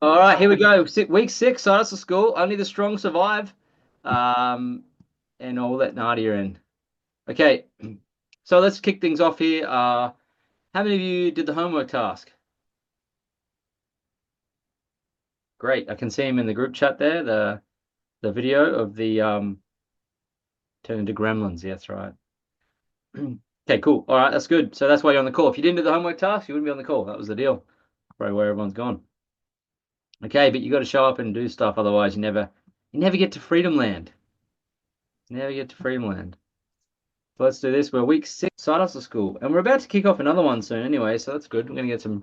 All right, here we go. Week 6, starts of school. Only the strong survive. And all that Nadia in. Okay, so let's kick things off here. How many of you did the homework task? Great. I can see him in the group chat there. The video of the turn into gremlins. Yeah, that's right. Okay, cool. All right, that's good. So that's why you're on the call. If you didn't do the homework task, you wouldn't be on the call. That was the deal. Probably where everyone's gone. Okay, but you got to show up and do stuff. Otherwise, you never get to Freedom Land. Never get to Freedom Land. So let's do this. We're week 6, start off the school, and we're about to kick off another one soon. Anyway, so that's good. We're going to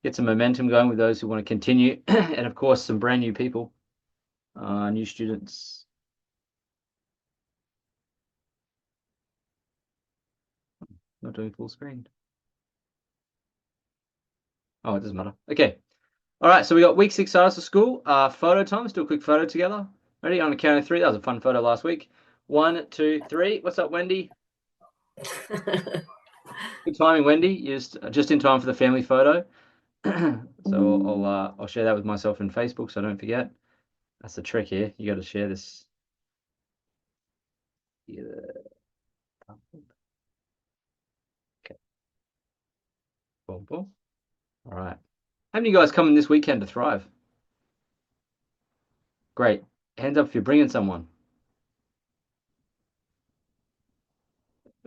get some momentum going with those who want to continue, and of course, some brand new people, new students. Not doing full screen. Oh, it doesn't matter. Okay. All right. So we got week 6 start off the school. Photo time. Let's do a quick photo together. Ready? On the count of 3. That was a fun photo last week. 1, 2, 3. What's up, Wendy? Good timing, Wendy. You're just in time for the family photo. So I'll share that with myself in Facebook so I don't forget. That's the trick here. You got to share this. Yeah. Okay. Boom, boom. All right. How many of you guys coming this weekend to Thrive? Great. Hands up if you're bringing someone.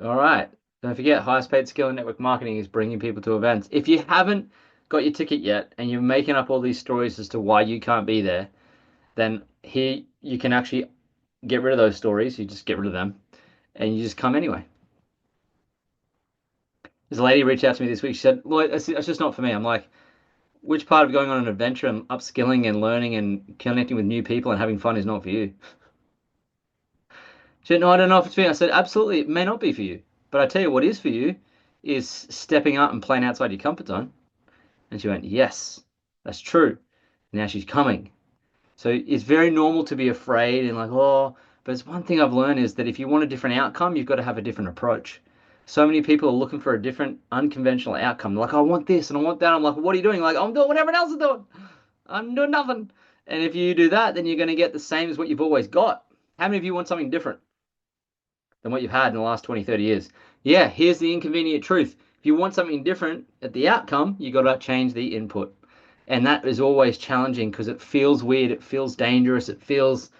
All right. Don't forget, highest paid skill in network marketing is bringing people to events. If you haven't got your ticket yet and you're making up all these stories as to why you can't be there, then here you can actually get rid of those stories. You just get rid of them and you just come anyway. This lady reached out to me this week. She said, Lloyd, it's just not for me. I'm like, which part of going on an adventure and upskilling and learning and connecting with new people and having fun is not for you? She said, no, I don't know if it's for you. I said, absolutely, it may not be for you. But I tell you what is for you is stepping up and playing outside your comfort zone. And she went, yes, that's true. Now she's coming. So it's very normal to be afraid and like, oh, but it's one thing I've learned is that if you want a different outcome, you've got to have a different approach. So many people are looking for a different, unconventional outcome. Like, I want this and I want that. I'm like, what are you doing? Like, I'm doing what everyone else is doing. I'm doing nothing. And if you do that, then you're going to get the same as what you've always got. How many of you want something different than what you've had in the last 20, 30 years? Yeah, here's the inconvenient truth. If you want something different at the outcome, you got to change the input. And that is always challenging because it feels weird, it feels dangerous, it feels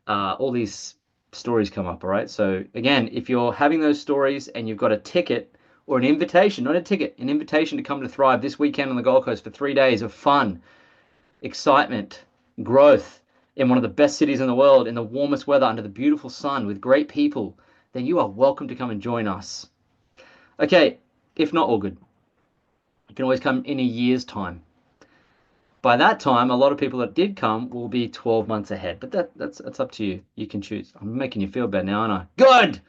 all these stories come up, all right? So again, if you're having those stories and you've got a ticket or an invitation, not a ticket, an invitation to come to Thrive this weekend on the Gold Coast for 3 days of fun, excitement, growth in one of the best cities in the world, in the warmest weather, under the beautiful sun, with great people, then you are welcome to come and join us. Okay, if not, all good. You can always come in a year's time. By that time, a lot of people that did come will be 12 months ahead. But that's up to you. You can choose. I'm making you feel better now, aren't I? Good.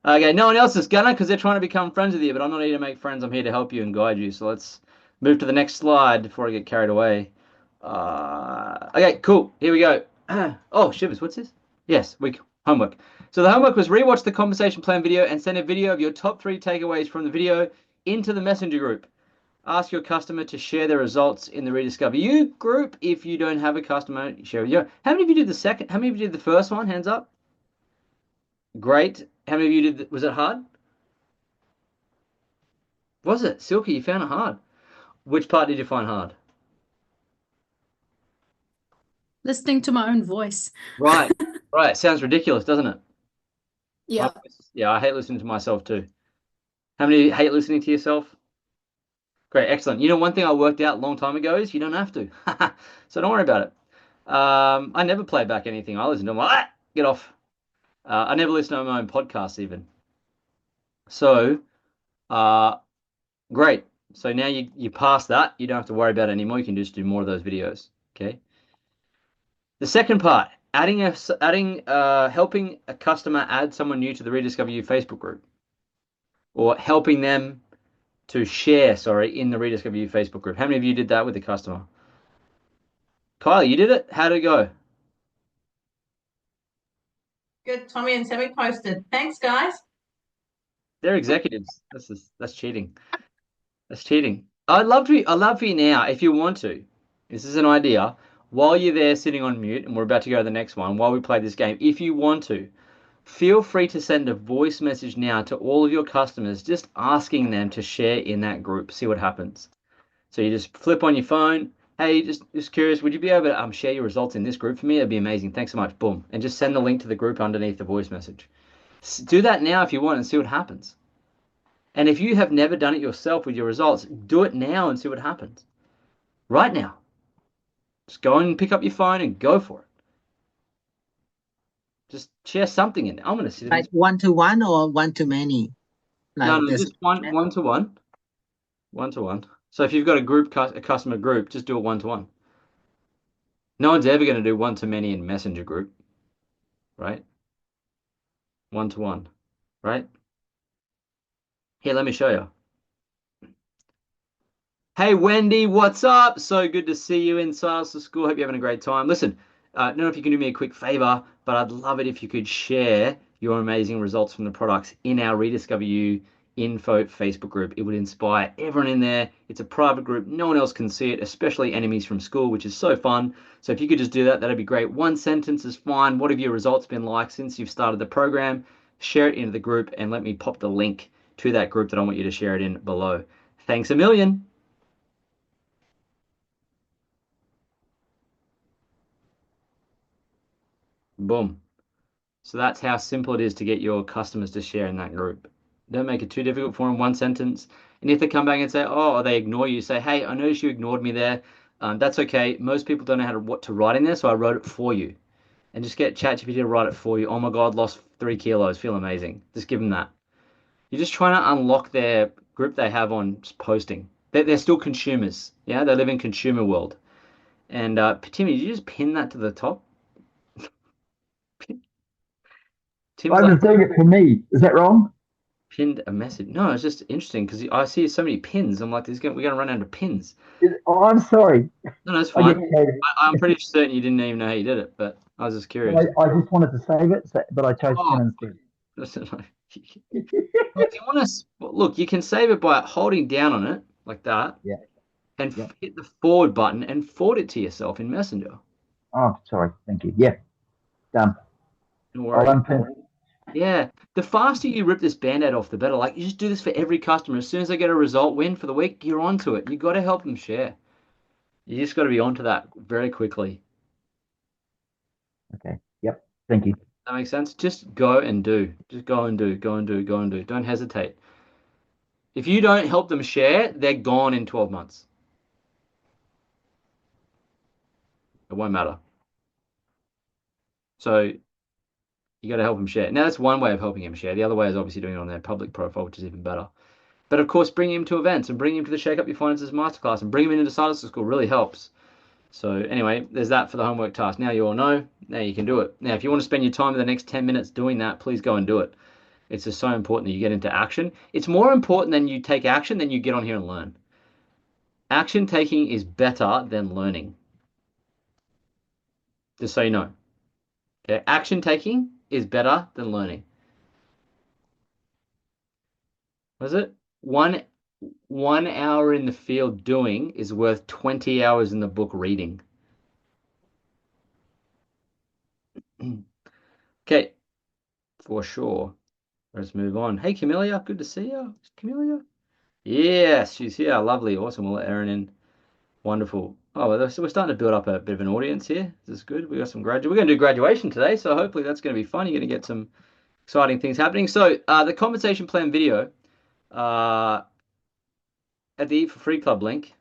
Okay, no one else is gonna because they're trying to become friends with you, but I'm not here to make friends. I'm here to help you and guide you. So let's move to the next slide before I get carried away. Okay, cool. Here we go. Oh, shivers. What's this? Yes, homework. So the homework was rewatch the conversation plan video and send a video of your top 3 takeaways from the video into the messenger group. Ask your customer to share their results in the Rediscover You group. If you don't have a customer, share with you. How many of you did the second? How many of you did the first one? Hands up. Great. How many of you did? Was it hard? Was it? Silky, you found it hard. Which part did you find hard? Listening to my own voice. Right. Right. Sounds ridiculous, doesn't it? Yeah. Yeah, I hate listening to myself too. How many hate listening to yourself? Great, excellent. You know, one thing I worked out a long time ago is you don't have to. So don't worry about it. I never play back anything. I listen to them like, get off. I never listen to my own podcasts even. So, uh, great. So now you pass that. You don't have to worry about it anymore. You can just do more of those videos. Okay. The second part, helping a customer add someone new to the Rediscover You Facebook group, or helping them to share, in the Rediscover You Facebook group. How many of you did that with the customer? Kylie, you did it? How did it go? Good, Tommy and Sammy posted. Thanks, guys. They're executives. That's cheating. That's cheating. I'd love for you now if you want to. This is an idea. While you're there sitting on mute, and we're about to go to the next one, while we play this game, if you want to, feel free to send a voice message now to all of your customers, just asking them to share in that group. See what happens. So you just flip on your phone. Hey, just curious, would you be able to share your results in this group for me? That'd be amazing. Thanks so much. Boom. And just send the link to the group underneath the voice message. Do that now if you want and see what happens. And if you have never done it yourself with your results, do it now and see what happens. Right now. Just go and pick up your phone and go for it. Just share something in there. I'm going to sit in Like one-to-one or one-to-many? No, this- just one-to-one. One-to-one. So if you've got a customer group, just do it one-to-one. No one's ever going to do one-to-many in Messenger group, right? One-to-one, right? Here, let me show you. Hey, Wendy, what's up? So good to see you in Sales to School. Hope you're having a great time. Listen, I don't know if you can do me a quick favor, but I'd love it if you could share your amazing results from the products in our Rediscover You Info Facebook group. It would inspire everyone in there. It's a private group. No one else can see it, especially enemies from school, which is so fun. So if you could just do that, that'd be great. One sentence is fine. What have your results been like since you've started the program? Share it into the group and let me pop the link to that group that I want you to share it in below. Thanks a million. Boom. So that's how simple it is to get your customers to share in that group. Don't make it too difficult for them, one sentence. And if they come back and say, oh, or they ignore you, say, hey, I noticed you ignored me there. That's okay. Most people don't know what to write in there, so I wrote it for you. And just get ChatGPT to write it for you. Oh my God, lost 3 kilos, feel amazing. Just give them that. You're just trying to unlock their group they have on posting. They're still consumers. Yeah, they live in consumer world. And Timmy, did you just pin that to the top? Tim's I was doing it for me. Is that wrong? pinned a message. No, it's just interesting because I see so many pins. I'm like, we're going to run out of pins. Oh, I'm sorry. No, it's I, fine. get- I'm pretty certain you didn't even know how you did it, but I was just curious. I just wanted to save it, but I chose Oh. pen instead. If you want to look, you can save it by holding down on it like that. Yeah. And Yeah. hit the forward button and forward it to yourself in Messenger. Oh, sorry. Thank you. Yeah. Done. Don't I'll worry. unpin. Yeah. The faster you rip this band-aid off, the better. Like, you just do this for every customer. As soon as they get a result win for the week, you're onto it. You got to help them share. You just got to be onto that very quickly. Okay. Yep. Thank you. That makes sense? Just go and do. Just go and do. Go and do. Go and do. Don't hesitate. If you don't help them share, they're gone in 12 months. It won't matter. So you got to help them share. Now, that's one way of helping him share. The other way is obviously doing it on their public profile, which is even better. But of course, bring him to events and bring him to the Shake Up Your Finances Masterclass and bring him into Sales to School really helps. So anyway, there's that for the homework task. Now you all know. Now you can do it. Now, if you want to spend your time in the next 10 minutes doing that, please go and do it. It's just so important that you get into action. It's more important than you take action than you get on here and learn. Action taking is better than learning. Just so you know. Okay, action taking is better than learning. Was it? One hour in the field doing is worth 20 hours in the book reading. Okay, for sure. Let's move on. Hey, Camellia, good to see you. Camellia? Yes, she's here. Lovely, awesome. We'll let Erin in. Wonderful. Oh, well, so we're starting to build up a bit of an audience here. This is good. We got some graduate. We're going to do graduation today, so hopefully that's going to be fun. You're going to get some exciting things happening. So the compensation plan video at the Eat for Free Club link.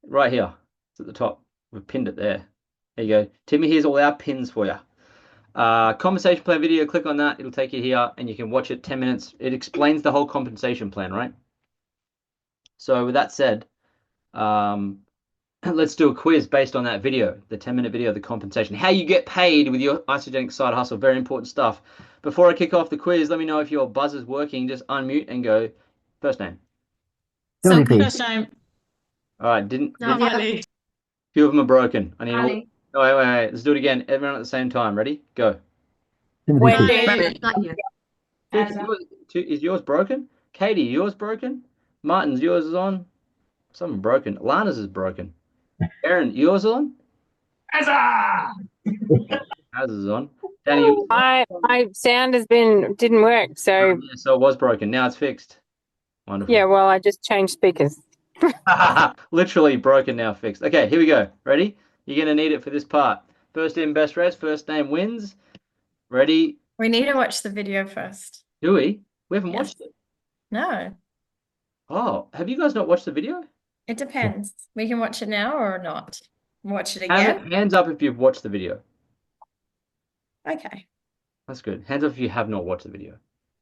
Right here. It's at the top. We've pinned it there. There you go. Timmy, here's all our pins for you. Compensation plan video, click on that. It'll take you here and you can watch it 10 minutes. It explains the whole compensation plan, right? So with that said, let's do a quiz based on that video, the 10-minute video of the compensation. How you get paid with your Isogenic side hustle. Very important stuff. Before I kick off the quiz, let me know if your buzzer's working. Just unmute and go first name. Tony P. First time. All right, didn't Natalie. few of them are broken. I need all. Honey. Oh, wait. Let's do it again. Everyone at the same time. Ready? Go. Timothy P. Wendy. Asa. Is yours broken? Katie, yours broken? Martin's, yours is on. Something broken. Lana's is broken. Aaron, yours is on? Huzzah! Ours is on. Danny, yours is on? My sound didn't work. So Yeah, so it was broken. Now it's fixed. Wonderful. yeah, well, I just changed speakers. Literally broken, now fixed. Okay, here we go. Ready? You're going to need it for this part. First in, best rest. First name wins. Ready? We need to watch the video first. Do we? We haven't Yes. watched it. No, Oh, have you guys not watched the video? it depends. We can watch it now or not. Watch it again. Hands up if you've watched the video. Okay. That's good. Hands up if you have not watched the video.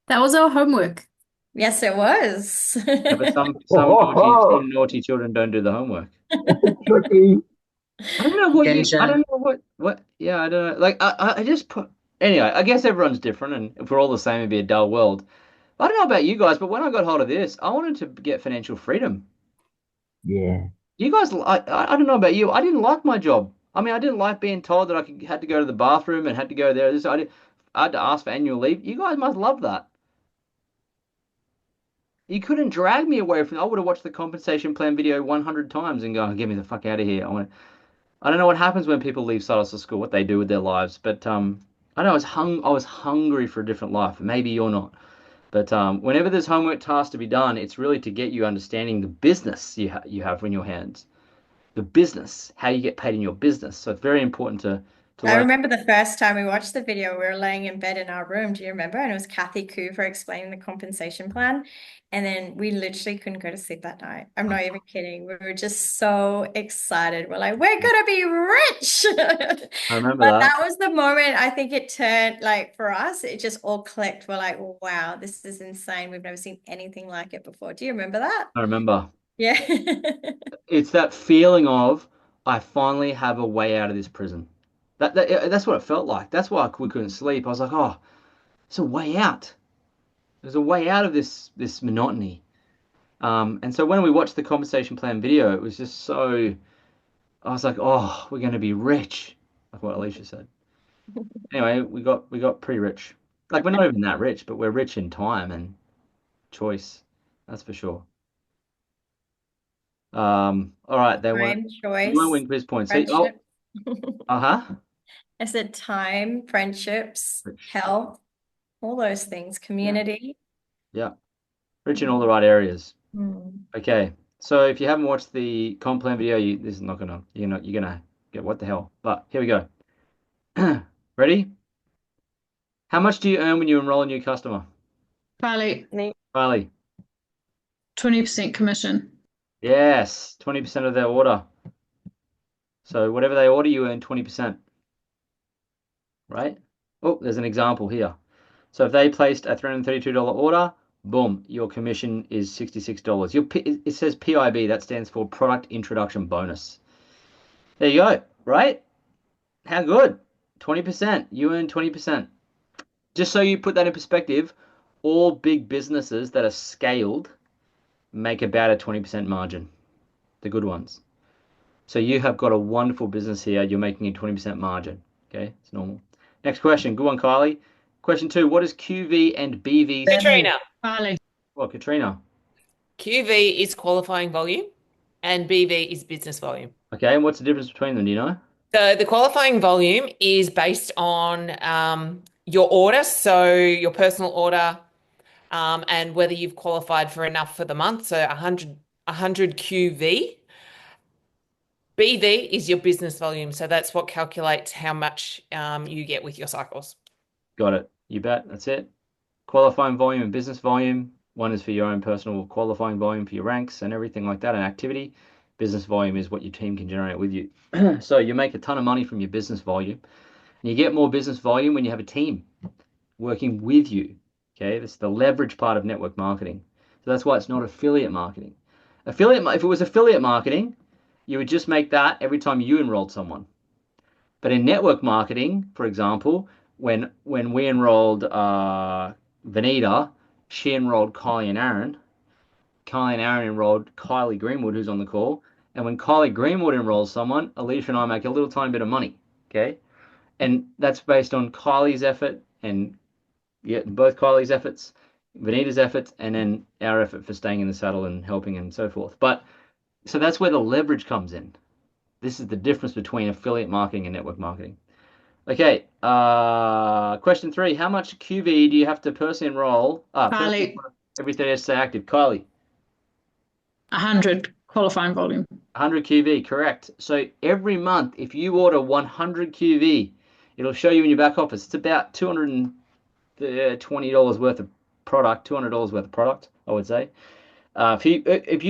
That was our homework. Yes, it was. Yeah, but some naughty children don't do the homework. Tricky. I don't know what I Attention. don't know what yeah, I don't know. Like I just put anyway, I guess everyone's different, and if we're all the same it'd be a dull world. I don't know about you guys, but when I got hold of this, I wanted to get financial freedom. Yeah. You guys, I don't know about you. I didn't like my job. I mean, I didn't like being told that had to go to the bathroom and had to go there. I had to ask for annual leave. You guys must love that. You couldn't drag me away from. I would have watched the compensation plan video 100 times and go, "Oh, get me the fuck out of here." I don't know what happens when people leave Silas School, what they do with their lives, but I know I was hungry for a different life. Maybe you're not. But whenever there's homework tasks to be done, it's really to get you understanding the business you have in your hands, the business, how you get paid in your business. So it's very important to I learn. remember the first time we watched the video, we were laying in bed in our room. Do you remember? And it was Kathy Coover explaining the compensation plan. And then we literally couldn't go to sleep that night. I'm not even kidding. We were just so excited. We're like, we're gonna be rich. I remember But that. that was the moment I think it turned, like, for us, it just all clicked. We're like, wow, this is insane. We've never seen anything like it before. Do you remember that? I remember. Yeah. It's that feeling of I finally have a way out of this prison. That's what it felt like. That's why we couldn't sleep. I was like, oh, it's a way out. There's a way out of this monotony. And so when we watched the compensation plan video, it was just so. I was like, oh, we're going to be rich, like what Alicia said. Anyway, we got pretty rich. Like we're not even that rich, but we're rich in time and choice. That's for sure. All right, they Time, won't choice, win quiz points. So, friendship. uh-huh. I said time, friendships, Rich. health, all those things, community. Yeah. Rich in all the right areas. Mm. Okay. So if you haven't watched the comp plan video, this is not gonna you're gonna get what the hell. But here we go. Ready? How much do you earn when you enroll a new customer? Carly, Riley. 20% commission. Yes, 20% of their order. So whatever they order, you earn 20%. Right? Oh, there's an example here. So if they placed a $332 order, boom, your commission is $66. It says PIB, that stands for Product Introduction Bonus. There you go, right? How good? 20%. You earn 20%. Just so you put that in perspective, all big businesses that are scaled make about a 20% margin, the good ones. So you have got a wonderful business here. You're making a 20% margin. Okay, it's normal. Next question. Good one, Kylie. Question 2. What is QV and BV? Katrina. Carly. Well, Katrina. QV is qualifying volume and BV is business volume. Okay, and what's the difference between them? Do you know? So the qualifying volume is based on your order, so your personal order, and whether you've qualified for enough for the month. So 100 QV. BV is your business volume, so that's what calculates how much you get with your cycles. Got it. You bet. That's it. Qualifying volume and business volume. One is for your own personal qualifying volume for your ranks and everything like that, and activity. Business volume is what your team can generate with you. So you make a ton of money from your business volume. And you get more business volume when you have a team working with you. Okay, that's the leverage part of network marketing. So that's why it's not affiliate marketing. If it was affiliate marketing, you would just make that every time you enrolled someone. But in network marketing, for example, when we enrolled Vanita, she enrolled Kylie and Aaron. Kylie and Aaron enrolled Kylie Greenwood, who's on the call. And when Kylie Greenwood enrolls someone, Alicia and I make a little tiny bit of money. Okay, and that's based on Kylie's effort and both Kylie's efforts Vanita's efforts, and then our effort for staying in the saddle and helping and so forth. But so that's where the leverage comes in. This is the difference between affiliate marketing and network marketing. Okay, question 3. How much QV do you have to personally enroll? Kylie, Every 30 days to stay active. Kylie, 100 qualifying volume. 100 QV, correct. So every month, if you order 100 QV, it'll show you in your back office. It's about $220 worth of product, $200 worth of product, I would say. If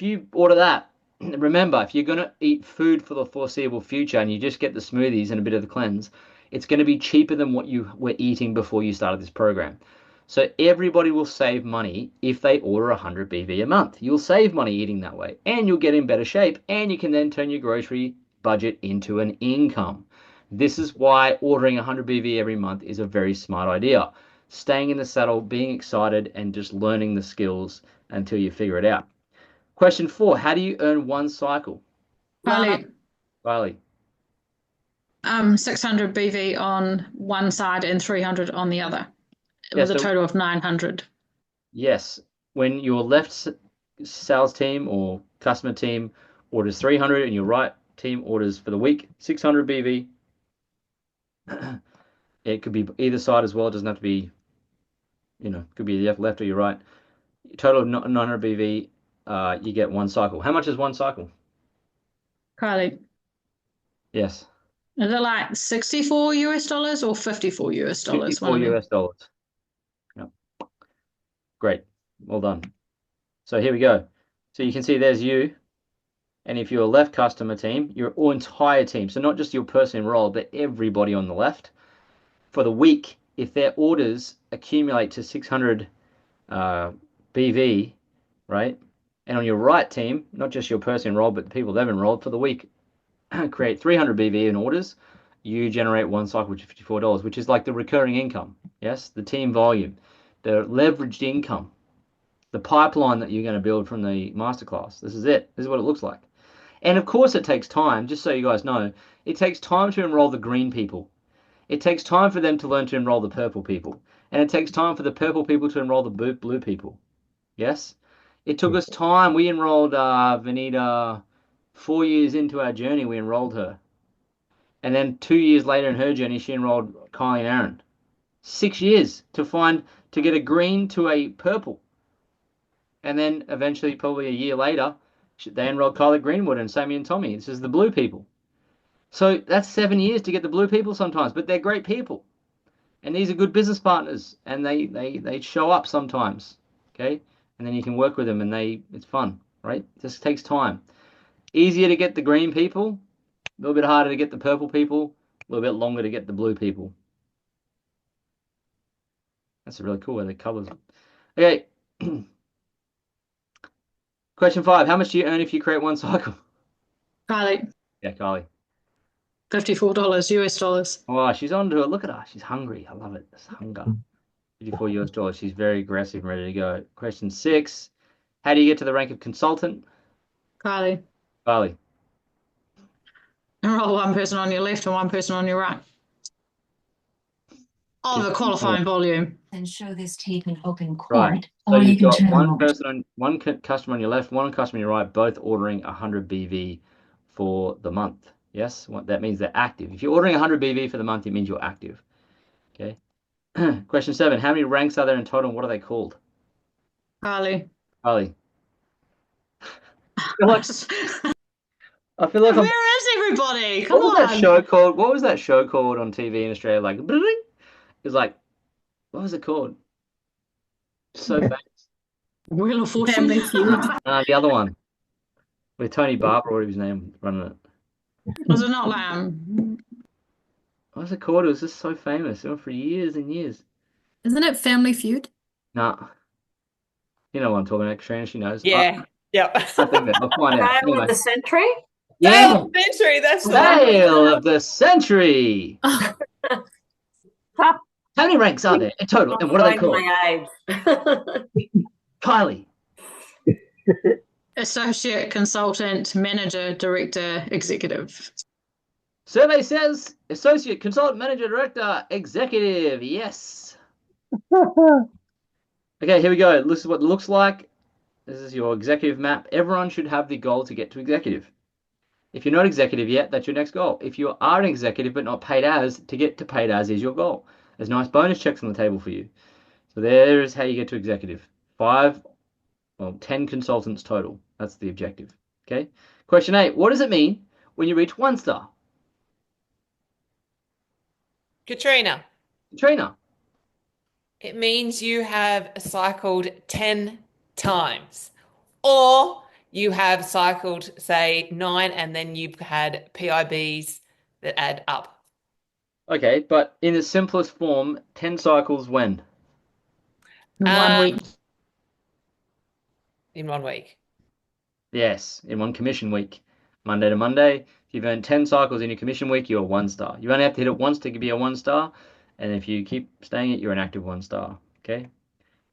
you order that, remember, if you're going to eat food for the foreseeable future and you just get the smoothies and a bit of the cleanse, it's going to be cheaper than what you were eating before you started this program. So everybody will save money if they order 100 BV a month. You'll save money eating that way, and you'll get in better shape, and you can then turn your grocery budget into an income. This is why ordering 100 BV every month is a very smart idea. Staying in the saddle, being excited, and just learning the skills until you figure it out. Question 4, how do you earn one cycle? Kylie, Riley. 600 BV on one side and 300 on the other, with a total of 900. Yes, when your left sales team or customer team orders 300 and your right team orders for the week 600 BV, it could be either side as well. It doesn't have to be, could be the left or your right. Total of 900 BV, you get one cycle. How much is one cycle? Kylie, Yes. is it like 64 US dollars or 54 US dollars? 54 US dollars. Yep. Great. Well done. So here we go. So you can see there's you. And if you're a left customer team, your entire team, so not just your person enrolled, but everybody on the left, for the week, if their orders accumulate to 600 BV, right? And on your right team, not just your person enrolled, but the people they've enrolled for the week, create 300 BV in orders, you generate one cycle, which is $54, which is like the recurring income. Yes, the team volume, the leveraged income, the pipeline that you're going to build from the masterclass. This is it. This is what it looks like. And of course, it takes time. Just so you guys know, it takes time to enroll the green people. It takes time for them to learn to enroll the purple people. And it takes time for the purple people to enroll the blue people. Yes? It took us time. We enrolled Vanita 4 years into our journey. We enrolled her. And then 2 years later in her journey, she enrolled Kylie and Aaron. 6 years to get a green to a purple. And then eventually, probably a year later, they enrolled Kylie Greenwood and Sammy and Tommy. This is the blue people. So that's 7 years to get the blue people sometimes, but they're great people. And these are good business partners, and they show up sometimes, okay? And then you can work with them, and it's fun, right? It just takes time. Easier to get the green people, a little bit harder to get the purple people, a little bit longer to get the blue people. That's really cool where the colors. Okay. Question 5, how much do you earn if you create one cycle? Kylie, Yeah, Kylie. $54 US dollars. Oh, she's on to it. Look at her. She's hungry. I love it. It's hunger. $54 US. She's very aggressive and ready to go. Question 6, how do you get to the rank of consultant? Kylie, Kylie. enroll one person on your left and one person on your right. Of the qualifying volume. And show this tape in open court, Right. So or you you've can got turn them one over. person one customer on your left, one customer on your right, both ordering 100 BV for the month. Yes, that means they're active. If you're ordering 100 BV for the month, it means you're active. Okay. Question 7, how many ranks are there in total and what are they called? Kylie. Kylie. I feel like Where is everybody? Come what was on. that show called? What was that show called on TV in Australia? Like, it was like, what was it called? So famous. Wheel of Fortune. The other one with Tony Barber, or whatever his name, running it. Was it not What was it called? It was just so famous. It went for years and years. Isn't it Family Feud? Nah. You know what I'm talking about, Katrina. She knows. Yeah. Yep. I think that. I'll find out. Tale Anyway. of the century? Yeah. Tale of the century, that's the one. Tale of the century. How many ranks are there in total? And what are they called? My age. Kylie. Associate Consultant, Manager, Director, Executive. Survey says Associate Consultant Manager Director Executive. Yes. Okay, here we go. This is what it looks like. This is your executive map. Everyone should have the goal to get to executive. If you're not executive yet, that's your next goal. If you are an executive but not paid as, to get to paid as is your goal. There's nice bonus checks on the table for you. So there is how you get to executive. 10 consultants total. That's the objective. Okay. Question 8. What does it mean when you reach 1 star? Katrina, Katrina. it means you have cycled 10 times, or you have cycled, say, 9, and then you've had PIBs that add up. Okay, but in the simplest form, 10 cycles when? In 1 week. In 1 week. Yes, in 1 commission week. Monday to Monday. If you've earned 10 cycles in your commission week, you're a 1 star. You only have to hit it once to be a 1 star. And if you keep staying it, you're an active 1 star. Okay.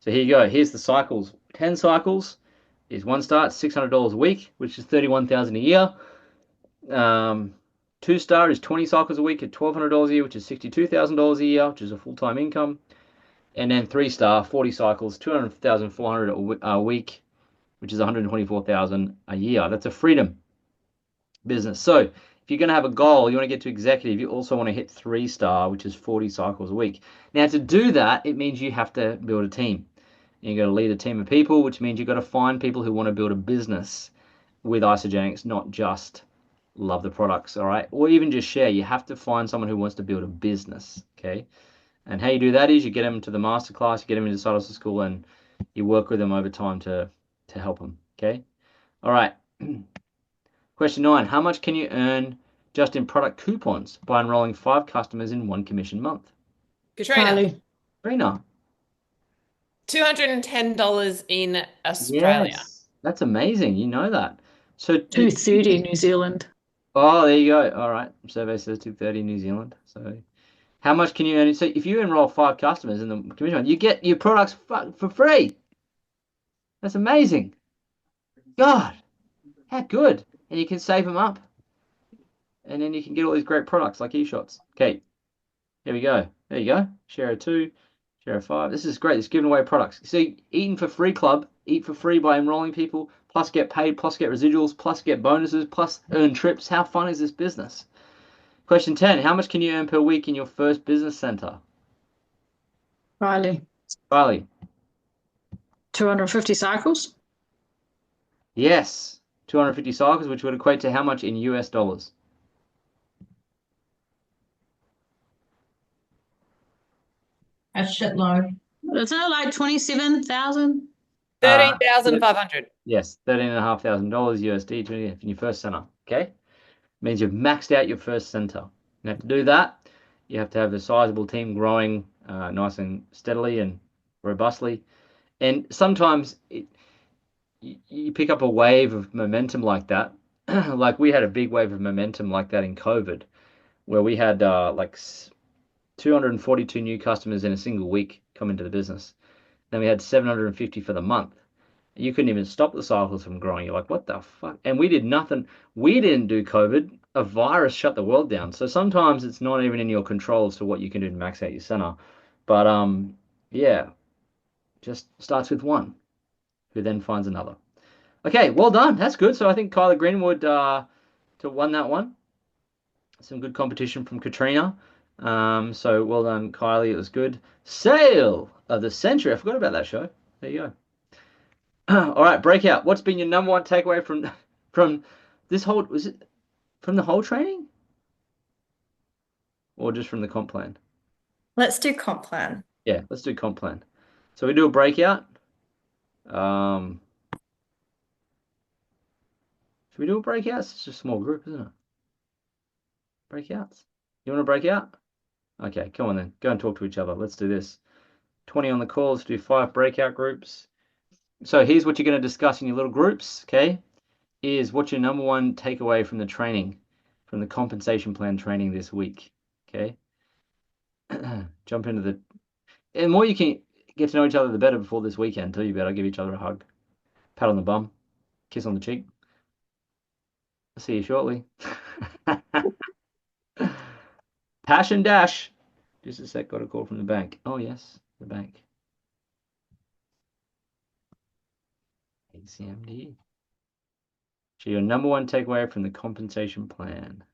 So here you go. Here's the cycles. 10 cycles is 1 star. It's $600 a week, which is $31,000 a year. 2 star is 20 cycles a week at $1,200 a year, which is $62,000 a year, which is a full-time income. And then 3 star, 40 cycles, $200,400 a week, which is $124,000 a year. That's a freedom business. So if you're going to have a goal, you want to get to executive, you also want to hit 3 star, which is 40 cycles a week. Now, to do that, it means you have to build a team. You've got to lead a team of people, which means you've got to find people who want to build a business with Isagenix, not just love the products, all right? Or even just share. You have to find someone who wants to build a business, okay? And how you do that is you get them to the masterclass, you get them into Side Hustle School, and you work with them over time to help them, okay? All right. Question 9. How much can you earn just in product coupons by enrolling 5 customers in 1 commission month? Katrina, Katrina. $210 in Australia. Yes, that's amazing. You know that. So 230 New Zealand. Oh, there you go. All right. Survey says 230 New Zealand. So how much can you earn? So if you enroll 5 customers in the commission, you get your products for free. That's amazing. God, how good. And you can save them up. And then you can get all these great products like eShots. Okay, here we go. There you go. Share of 2, share of 5. This is great. It's giving away products. See, Eating for Free Club, eat for free by enrolling people, plus get paid, plus get residuals, plus get bonuses, plus earn trips. How fun is this business? Question 10. How much can you earn per week in your first business center? Riley. 250 cycles. Yes. 250 cycles, which would equate to how much in US dollars? A shitload. Isn't it like 27,000? 13,500. Yes, $13,500 USD in your first center. Okay, means you've maxed out your first center. You have to do that. You have to have a sizable team growing nice and steadily and robustly. And sometimes you pick up a wave of momentum like that. Like we had a big wave of momentum like that in COVID, where we had like 242 new customers in a single week come into the business. Then we had 750 for the month. You couldn't even stop the cycles from growing. You're like, what the fuck? And we did nothing. We didn't do COVID. A virus shut the world down. So sometimes it's not even in your control as to what you can do to max out your center. But yeah, just starts with 1, who then finds another. Okay, well done. That's good. So I think Kyla Greenwood won that one. Some good competition from Katrina. So well done, Kylie. It was good. Sale of the century. I forgot about that show. There you go. All right, breakout. What's been your number 1 takeaway from this whole? Was it from the whole training, or just from the comp plan? Let's do comp plan. Yeah, let's do comp plan. So we do a breakout. Should we do a breakout? It's just a small group, isn't it? Breakouts. You want to break out? Okay, come on then. Go and talk to each other. Let's do this. 20 on the call. Let's do 5 breakout groups. So here's what you're going to discuss in your little groups, okay? Is what's your number 1 takeaway from the training, from the compensation plan training this week, okay? Jump into the... And the more you can get to know each other, the better before this weekend, too. You better give each other a hug. Pat on the bum. Kiss on the cheek. I'll see you shortly. Passion Dash. Just a sec, got a call from the bank. Oh, yes, the bank. ACMD. So your number one takeaway from the compensation plan.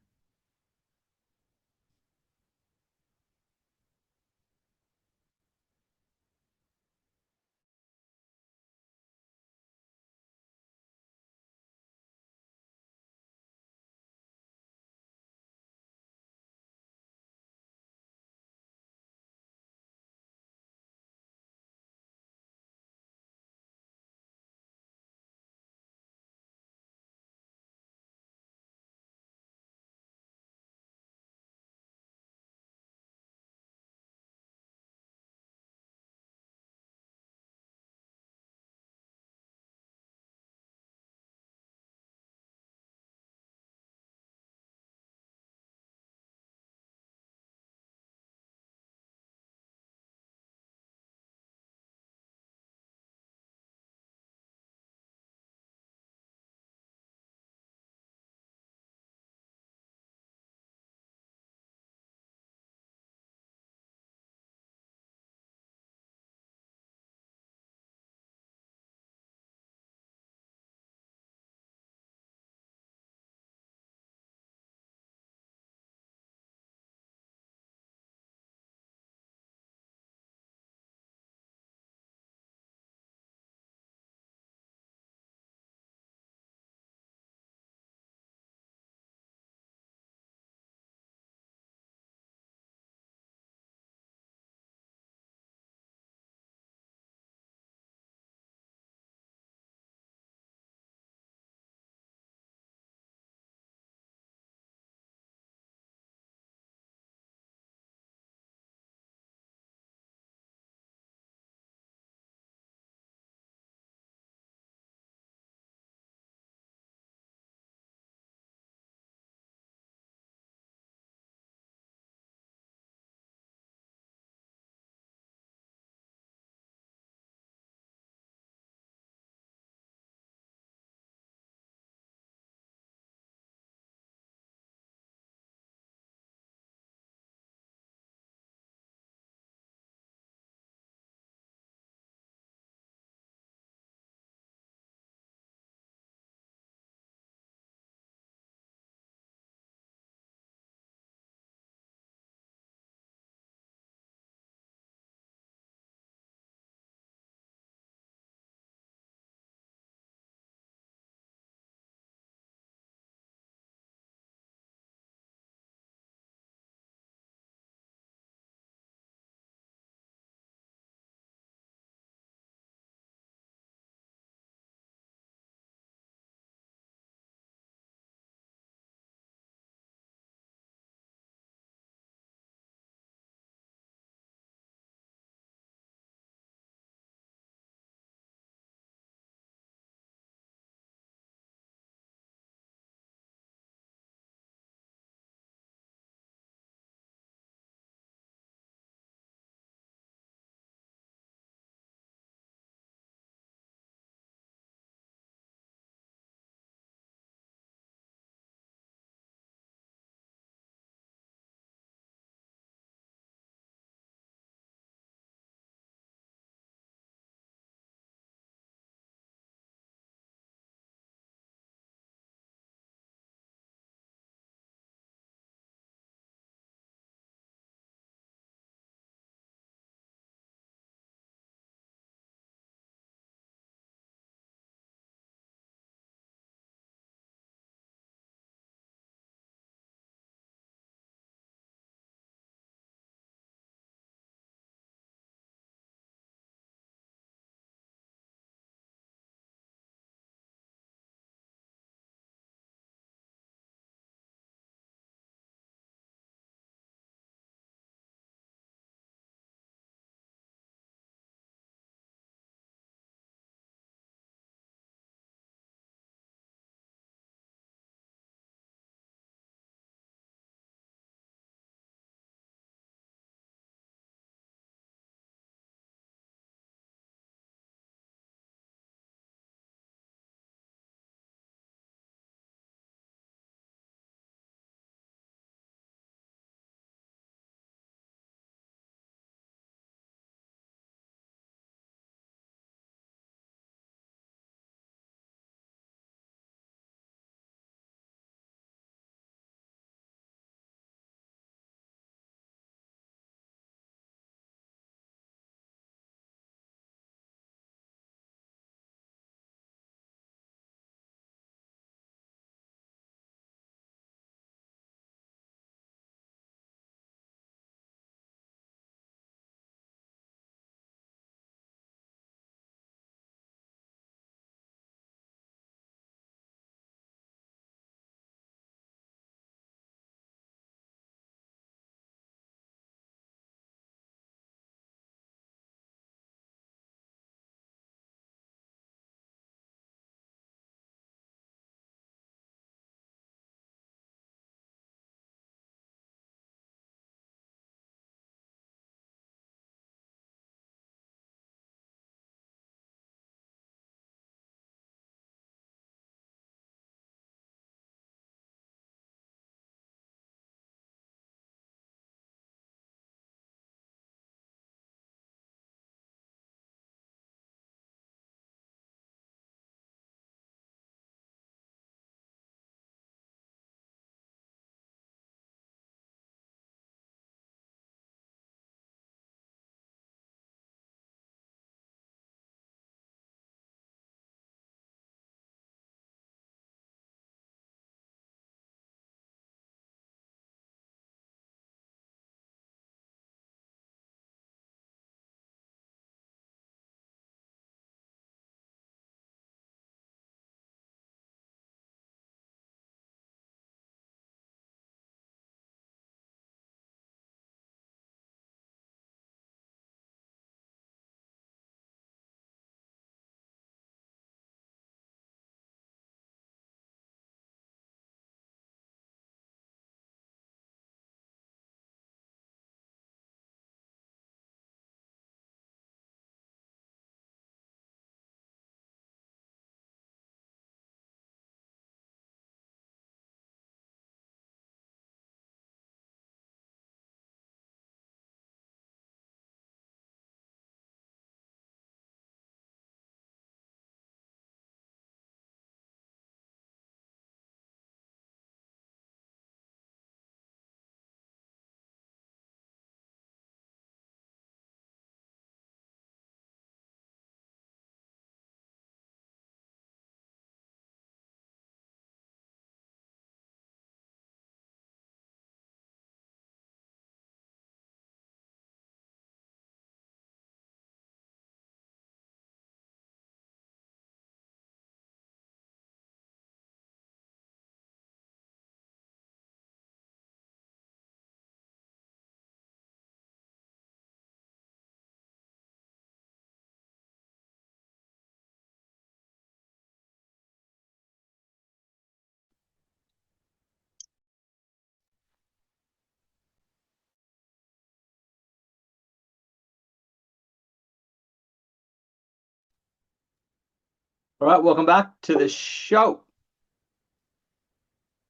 All right, welcome back to the show.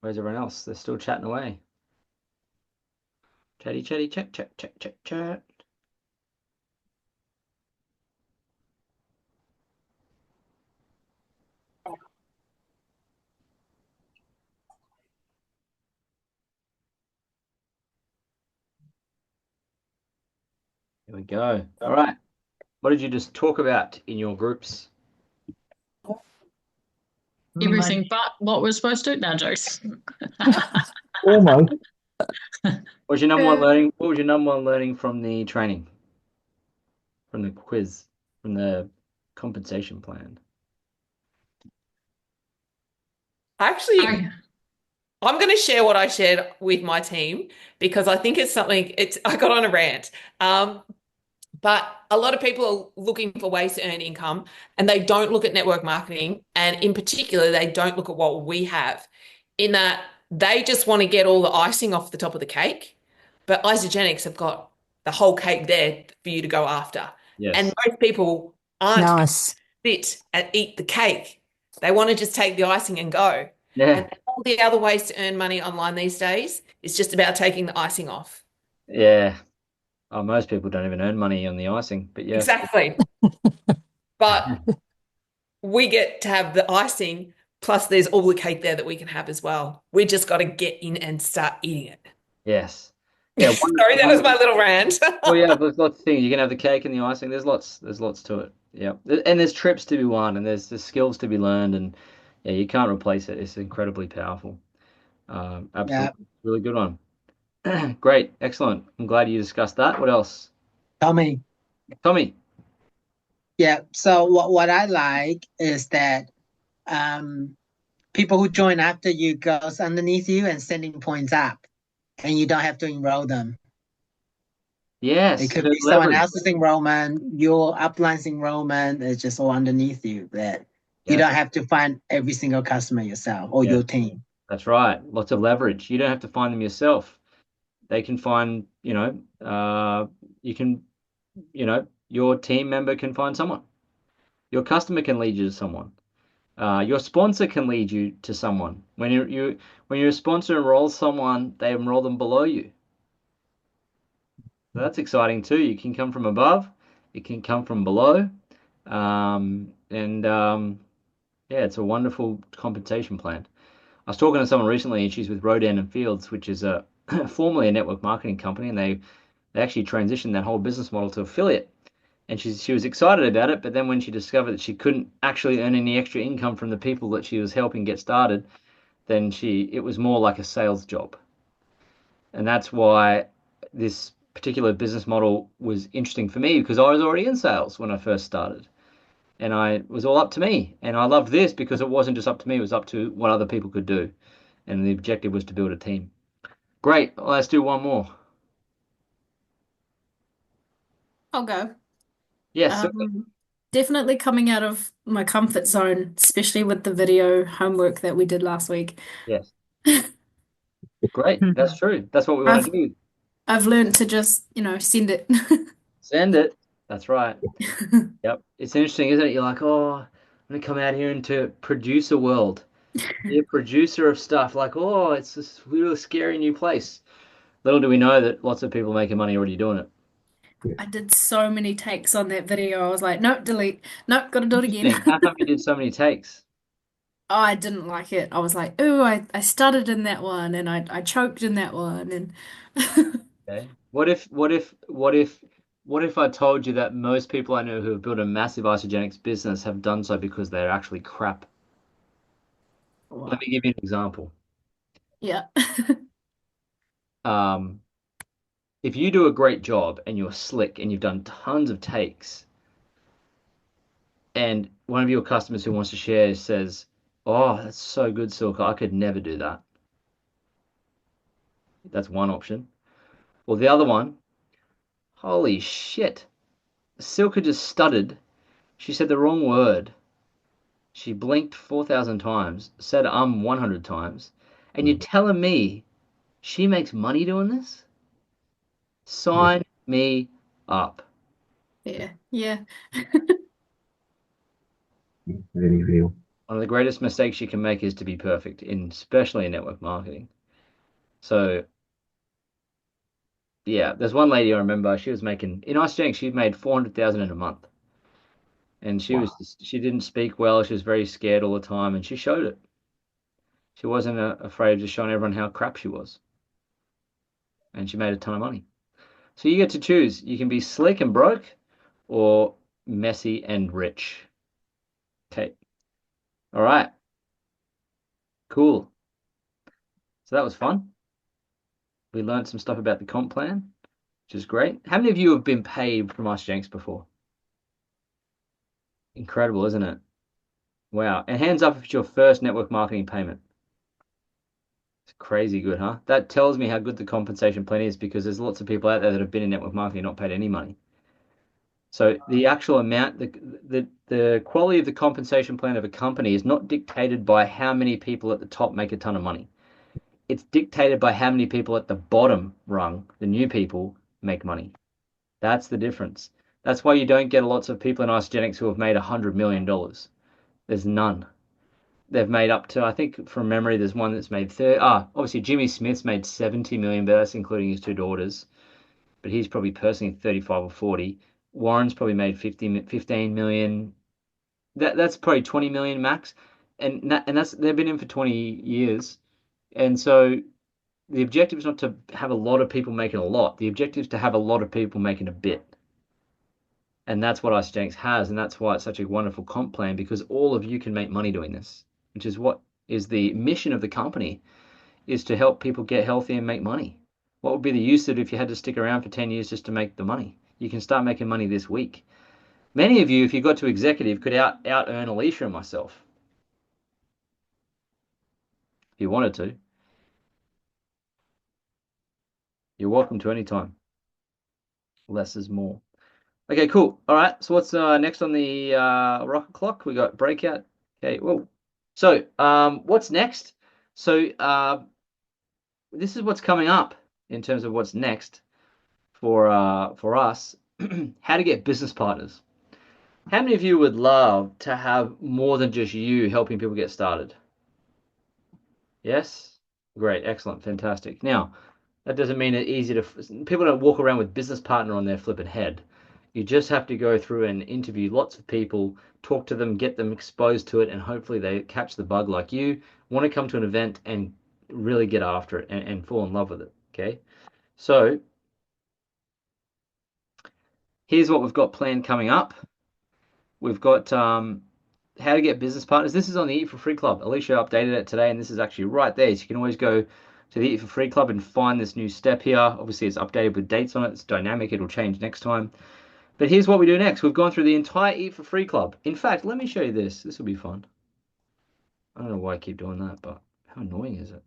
Where's everyone else? They're still chatting away. Chatty, chatty, chat, chat, chat, chat, chat. Here we go. All right. What did you just talk about in your groups? Everything but what we're supposed to. No jokes. Almost. What's your number one learning? What was your number one learning from the training? From the quiz, from the compensation plan? Actually, I- I'm going to share what I shared with my team because I think it's something I got on a rant. But a lot of people are looking for ways to earn income and they don't look at network marketing. And in particular, they don't look at what we have in that they just want to get all the icing off the top of the cake. But Isagenix have got the whole cake there for you to go after. Yes. And most people aren't Nice. fit and eat the cake. They want to just take the icing and go. Yeah. And all the other ways to earn money online these days is just about taking the icing off. Yeah. Oh, most people don't even earn money on the icing, but yeah. Exactly. But we get to have the icing, plus there's all the cake there that we can have as well. We just got to get in and start eating it. Yes. Yeah. Sorry, that was my little rant. Well, yeah, there's lots of things. You can have the cake and the icing. There's lots to it. Yeah. And there's trips to be won and there's skills to be learned and yeah, you can't replace it. It's incredibly powerful. Absolutely. Yeah. Really good one. Great. Excellent. I'm glad you discussed that. What else? Tommy. Tommy. Yeah. So what I like is that people who join after you goes underneath you and sending points up, and you don't have to enroll them. Yes. It could there's be someone leverage. else's enrollment, your upline's enrollment is just all underneath you. That you Yes. don't have to find every single customer yourself or Yes. your team. That's right. Lots of leverage. You don't have to find them yourself. They can find, you can, your team member can find someone. Your customer can lead you to someone. Your sponsor can lead you to someone. When your sponsor enrolls someone, they enroll them below you. So that's exciting too. You can come from above, it can come from below, yeah, it's a wonderful compensation plan. I was talking to someone recently, and she's with Rodan and Fields, which is formerly a network marketing company, and they actually transitioned that whole business model to affiliate. And she was excited about it, but then when she discovered that she couldn't actually earn any extra income from the people that she was helping get started, then it was more like a sales job. And that's why this particular business model was interesting for me because I was already in sales when I first started. And it was all up to me. And I loved this because it wasn't just up to me, it was up to what other people could do. And the objective was to build a team. Great. Well, let's do one more. I'll go. Yes. Definitely coming out of my comfort zone, especially with the video homework that we did last week. Yes. Great. That's true. That's what we want to do. I've learned to just, send it. Send it. That's right. Yep. It's interesting, isn't it? You're like, oh, I'm going to come out here into producer world. Be a producer of stuff. Like, oh, it's this really scary new place. Little do we know that lots of people making money already doing it. I did so many takes on that video. I was like, nope, delete. Nope, gotta do it again. How come you did so many takes? Oh, I didn't like it. I was like, oh, I stuttered in that one and I choked in that one and Okay. What if I told you that most people I know who have built a massive Isagenix business have done so because they're actually crap? Let me give you an example. yeah. If you do a great job and you're slick and you've done tons of takes, and one of your customers who wants to share says, "Oh, that's so good, Silka. I could never do that." That's one option. Or the other one, holy shit. Silka just stuttered. She said the wrong word. She blinked 4,000 times, said 100 times, and you're telling me she makes money doing this? Sign me up. Yeah. Yeah. It's very real. One of the greatest mistakes you can make is to be perfect, especially in network marketing. So, yeah, there's one lady I remember. She was making in Ice Jenks. She made 400,000 in a month, and she didn't speak well. She was very scared all the time, and she showed it. She wasn't afraid of just showing everyone how crap she was, and she made a ton of money. So you get to choose. You can be slick and broke, or messy and rich. Okay. All right. Cool. So that was fun. We learned some stuff about the comp plan, which is great. How many of you have been paid from Ice Jenks before? Incredible, isn't it? Wow. And hands up if it's your first network marketing payment. It's crazy good, huh? That tells me how good the compensation plan is, because there's lots of people out there that have been in network marketing and not paid any money. So the actual amount, the quality of the compensation plan of a company is not dictated by how many people at the top make a ton of money. It's dictated by how many people at the bottom rung, the new people, make money. That's the difference. That's why you don't get lots of people in Isagenix who have made $100 million. There's none. They've made up to, I think from memory, there's one that's made obviously Jimmy Smith's made 70 million, but that's including his two daughters. But he's probably personally 35 or 40. Warren's probably made 15 million. That's probably 20 million max. And that's they've been in for 20 years. And so the objective is not to have a lot of people making a lot. The objective is to have a lot of people making a bit. And that's what Isagenix has, and that's why it's such a wonderful comp plan, because all of you can make money doing this, which is what is the mission of the company, is to help people get healthy and make money. What would be the use of it if you had to stick around for 10 years just to make the money? You can start making money this week. Many of you, if you got to executive, could out earn Alicia and myself. If you wanted to. You're welcome to any time. Less is more. Okay, cool. All right. So what's next on the rocket clock? We got breakout. Okay. Whoa. So what's next? So this is what's coming up in terms of what's next for us. How to get business partners. How many of you would love to have more than just you helping people get started? Yes? Great. Excellent. Fantastic. Now, that doesn't mean it's easy to... People don't walk around with business partner on their flipping head. You just have to go through and interview lots of people, talk to them, get them exposed to it, and hopefully they catch the bug like you, want to come to an event and really get after it and fall in love with it, okay? So here's what we've got planned coming up. We've got how to get business partners. This is on the Eat for Free Club. Alicia updated it today, and this is actually right there. So you can always go to the Eat for Free Club and find this new step here. Obviously, it's updated with dates on it. It's dynamic. It'll change next time. But here's what we do next. We've gone through the entire Eat for Free Club. In fact, let me show you this. This will be fun. I don't know why I keep doing that, but how annoying is it?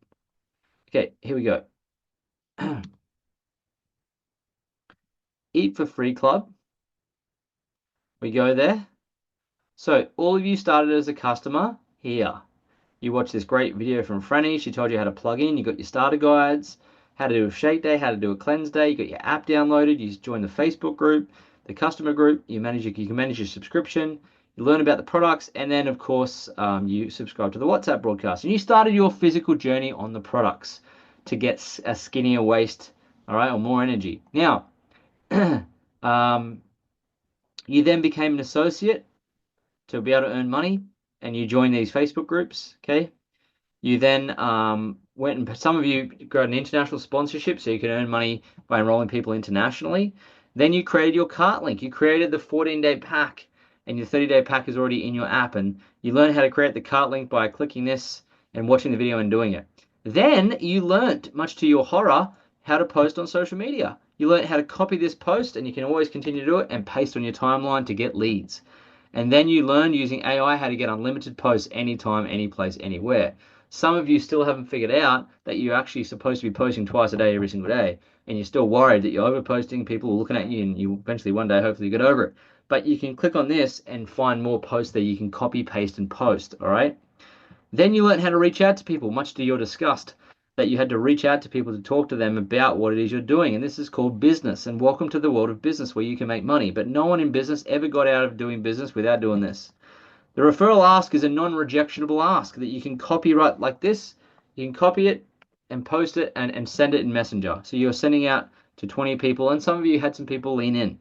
Okay, here we go. Eat for Free Club. We go there. So all of you started as a customer here. You watched this great video from Franny. She told you how to plug in. You got your starter guides, how to do a shake day, how to do a cleanse day. You got your app downloaded. You joined the Facebook group, the customer group. You can manage your subscription. You learn about the products, and then of course you subscribe to the WhatsApp broadcast. And you started your physical journey on the products to get a skinnier waist, all right, or more energy. Now, you then became an associate to be able to earn money, and you join these Facebook groups, okay? You then went and some of you got an international sponsorship, so you can earn money by enrolling people internationally. Then you created your cart link. You created the 14-day pack, and your 30-day pack is already in your app, and you learn how to create the cart link by clicking this and watching the video and doing it. Then you learned, much to your horror, how to post on social media. You learned how to copy this post, and you can always continue to do it, and paste on your timeline to get leads. And then you learn using AI how to get unlimited posts anytime, any place, anywhere. Some of you still haven't figured out that you're actually supposed to be posting twice a day, every single day, and you're still worried that you're overposting, people are looking at you, and you eventually one day hopefully get over it. But you can click on this and find more posts that you can copy, paste, and post, all right? Then you learn how to reach out to people, much to your disgust, that you had to reach out to people to talk to them about what it is you're doing. And this is called business. And welcome to the world of business where you can make money. But no one in business ever got out of doing business without doing this. The referral ask is a non-rejectionable ask that you can copy right like this. You can copy it and post it and send it in Messenger. So you're sending out to 20 people, and some of you had some people lean in.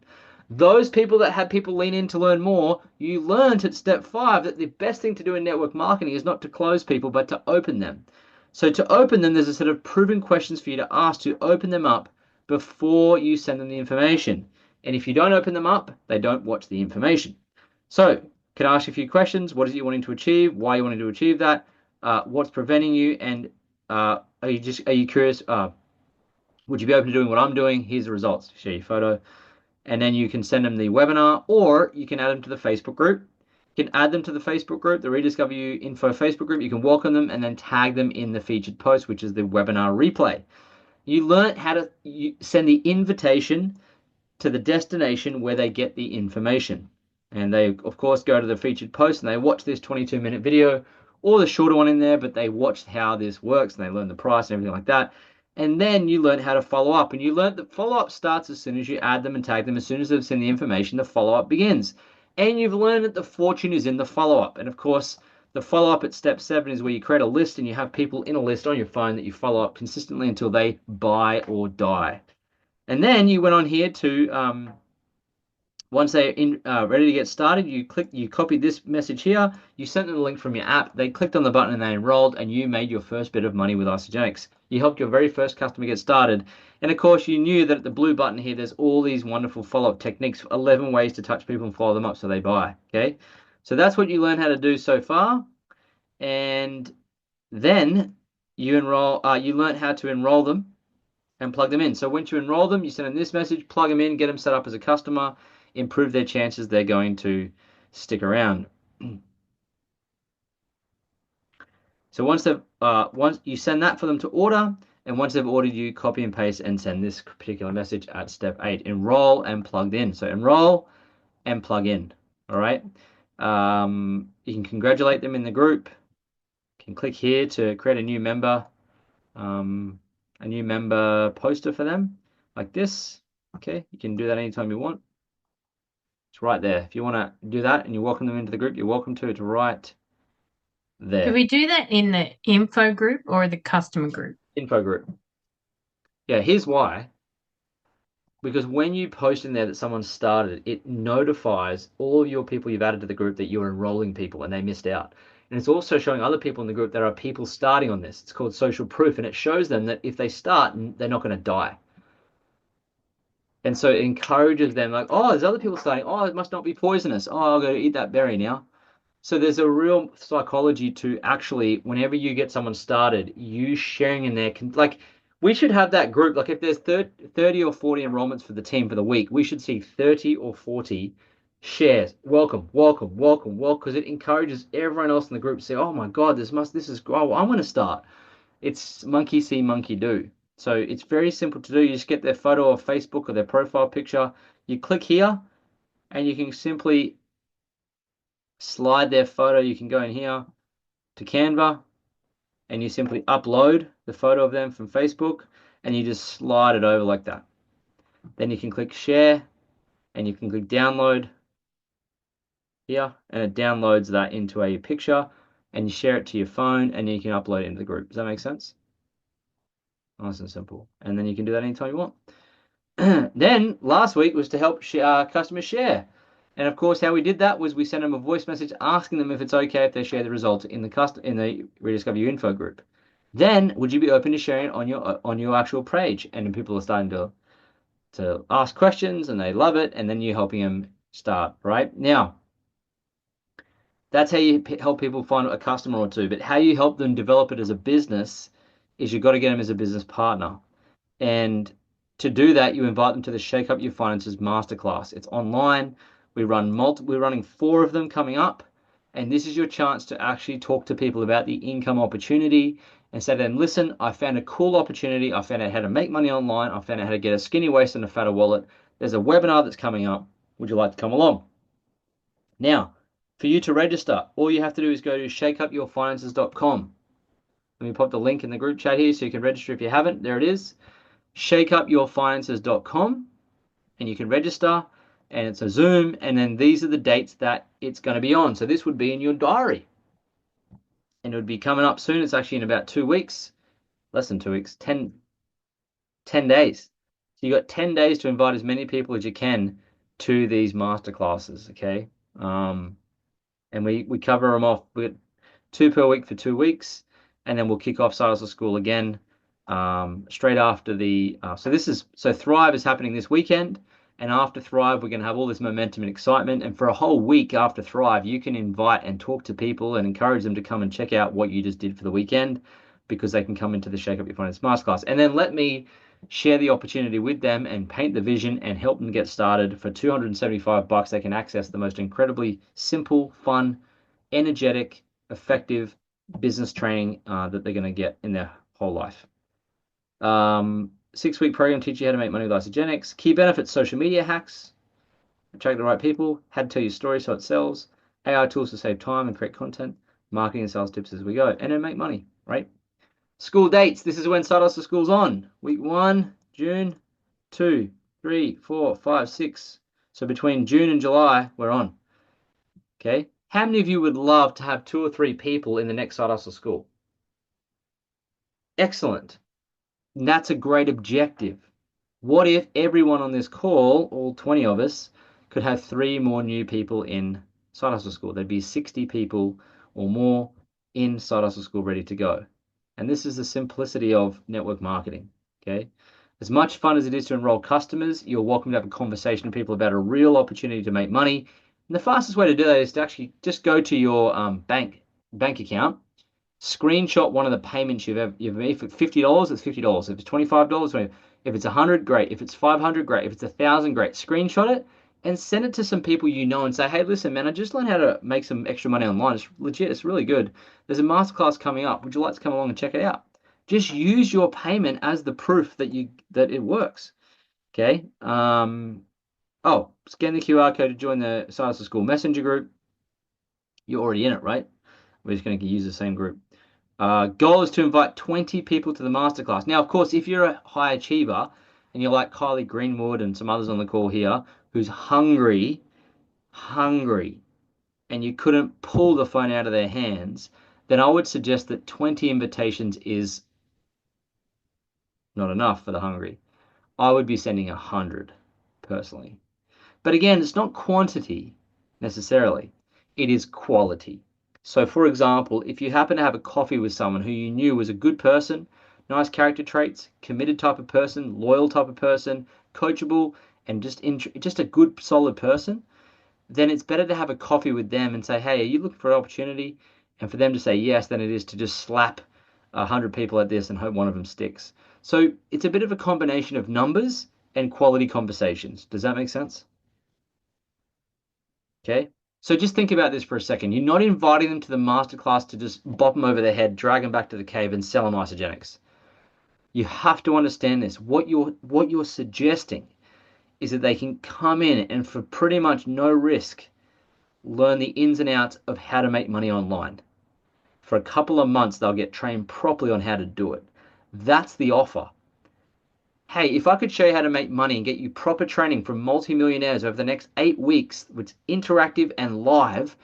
Those people that had people lean in to learn more, you learned at step 5 that the best thing to do in network marketing is not to close people, but to open them. So to open them, there's a set of proven questions for you to ask to open them up before you send them the information. And if you don't open them up, they don't watch the information. So can I ask you a few questions? What is it you're wanting to achieve? Why are you wanting to achieve that? What's preventing you? And are you curious? Would you be open to doing what I'm doing? Here's the results. Share your photo. And then you can send them the webinar, or you can add them to the Facebook group. You can add them to the Facebook group, the Rediscover You Info Facebook group. You can welcome them and then tag them in the featured post, which is the webinar replay. You learn how to send the invitation to the destination where they get the information. And they, of course, go to the featured post and they watch this 22-minute video or the shorter one in there, but they watch how this works and they learn the price and everything like that. And then you learn how to follow up. And you learn that follow-up starts as soon as you add them and tag them. As soon as they've sent the information, the follow-up begins. And you've learned that the fortune is in the follow-up. And of course, the follow-up at step 7 is where you create a list and you have people in a list on your phone that you follow up consistently until they buy or die. And then you went on here to, once they're ready to get started, you copied this message here, you sent them the link from your app, they clicked on the button and they enrolled, and you made your first bit of money with Isagenix. You helped your very first customer get started. And of course, you knew that at the blue button here, there's all these wonderful follow-up techniques, 11 ways to touch people and follow them up so they buy, okay? So that's what you learned how to do so far. And then you learned how to enroll them and plug them in. So once you enroll them, you send them this message, plug them in, get them set up as a customer, improve their chances they're going to stick around. So once you send that for them to order, and once they've ordered, you copy and paste and send this particular message at step 8. Enroll and plugged in. So enroll and plug in. All right. You can congratulate them in the group. You can click here to create a new member poster for them like this. Okay, you can do that anytime you want. It's right there. If you want to do that and you welcome them into the group, you're welcome to. It's right there. Do we do that in the info group or the customer group? Info group. Yeah, here's why. Because when you post in there that someone started, it notifies all of your people you've added to the group that you're enrolling people and they missed out. And it's also showing other people in the group there are people starting on this. It's called social proof, and it shows them that if they start, they're not going to die. And so it encourages them like, oh, there's other people starting. Oh, it must not be poisonous. Oh, I'll go eat that berry now. So there's a real psychology to actually, whenever you get someone started, you sharing in there. Like, we should have that group. Like, if there's 30 or 40 enrollments for the team for the week, we should see 30 or 40 shares. Welcome, welcome, welcome, welcome. Because it encourages everyone else in the group to say, oh my God, this is, oh, I'm going to start. It's monkey see, monkey do. So it's very simple to do. You just get their photo of Facebook or their profile picture. You click here and you can simply slide their photo. You can go in here to Canva and you simply upload the photo of them from Facebook and you just slide it over like that. Then you can click share and you can click download here and it downloads that into a picture and you share it to your phone and you can upload it into the group. Does that make sense? Nice and simple. And then you can do that anytime you want. Then last week was to help customers share. And of course, how we did that was we sent them a voice message asking them if it's okay if they share the result in the Rediscover You Info group. Then would you be open to sharing it on your actual page? And people are starting to ask questions and they love it. And then you're helping them start, right? Now, that's how you help people find a customer or two. But how you help them develop it as a business is you've got to get them as a business partner. And to do that, you invite them to the Shake Up Your Finances Masterclass. It's online. We're running 4 of them coming up. And this is your chance to actually talk to people about the income opportunity and say to them, listen, I found a cool opportunity. I found out how to make money online. I found out how to get a skinny waist and a fatter wallet. There's a webinar that's coming up. Would you like to come along? Now, for you to register, all you have to do is go to shakeupyourfinances.com. Let me pop the link in the group chat here so you can register if you haven't. There it is, shakeupyourfinances.com, and you can register. and it's a Zoom, and then these are the dates that it's going to be on. So this would be in your diary, and it would be coming up soon. It's actually in about 2 weeks, less than 2 weeks, 10 days. So you got 10 days to invite as many people as you can to these masterclasses, okay? And we cover them off. We got 2 per week for 2 weeks, and then we'll kick off Side Hustle School again straight after the. So Thrive is happening this weekend, and after Thrive, we're going to have all this momentum and excitement. And for a whole week after Thrive, you can invite and talk to people and encourage them to come and check out what you just did for the weekend, because they can come into the Shake Up Your Finance Masterclass, and then let me share the opportunity with them and paint the vision and help them get started. For $275, they can access the most incredibly simple, fun, energetic, effective business training that they're going to get in their whole life. 6-week program teach you how to make money with Isagenix. Key benefits: social media hacks, attract the right people, how to tell your story so it sells, AI tools to save time and create content, marketing and sales tips as we go, and then make money, right? School dates. This is when Side Hustle School's on. Week 1, June, 2, 3, 4, 5, 6. So between June and July, we're on. Okay. How many of you would love to have 2 or 3 people in the next Side Hustle School? Excellent. And that's a great objective. What if everyone on this call, all 20 of us, could have 3 more new people in Side Hustle School? There'd be 60 people or more in Side Hustle School ready to go. And this is the simplicity of network marketing, okay? As much fun as it is to enroll customers, you're welcome to have a conversation with people about a real opportunity to make money. And the fastest way to do that is to actually just go to your bank account, screenshot one of the payments you've made. For $50, it's $50. If it's $25, if it's $100, great. If it's $500, great. If it's $1,000, great. Screenshot it and send it to some people you know and say, hey, listen, man, I just learned how to make some extra money online. It's legit. It's really good. There's a masterclass coming up. Would you like to come along and check it out? Just use your payment as the proof that it works. Okay. Scan the QR code to join the Side Hustle School Messenger group. You're already in it, right? We're just going to use the same group. Goal is to invite 20 people to the masterclass. Now, of course, if you're a high achiever and you're like Kylie Greenwood and some others on the call here, who's hungry, and you couldn't pull the phone out of their hands, then I would suggest that 20 invitations is not enough for the hungry. I would be sending 100 personally. But again, it's not quantity necessarily. It is quality. So for example, if you happen to have a coffee with someone who you knew was a good person, nice character traits, committed type of person, loyal type of person, coachable, and just a good, solid person, then it's better to have a coffee with them and say, hey, are you looking for an opportunity? And for them to say yes, than it is to just slap 100 people at this and hope one of them sticks. So it's a bit of a combination of numbers and quality conversations. Does that make sense? Okay. So just think about this for a second. You're not inviting them to the masterclass to just bop them over their head, drag them back to the cave and sell them Isagenix. You have to understand this. What you're suggesting is that they can come in and for pretty much no risk, learn the ins and outs of how to make money online. For a couple of months, they'll get trained properly on how to do it. That's the offer. Hey, if I could show you how to make money and get you proper training from multimillionaires over the next 8 weeks, which is interactive and live,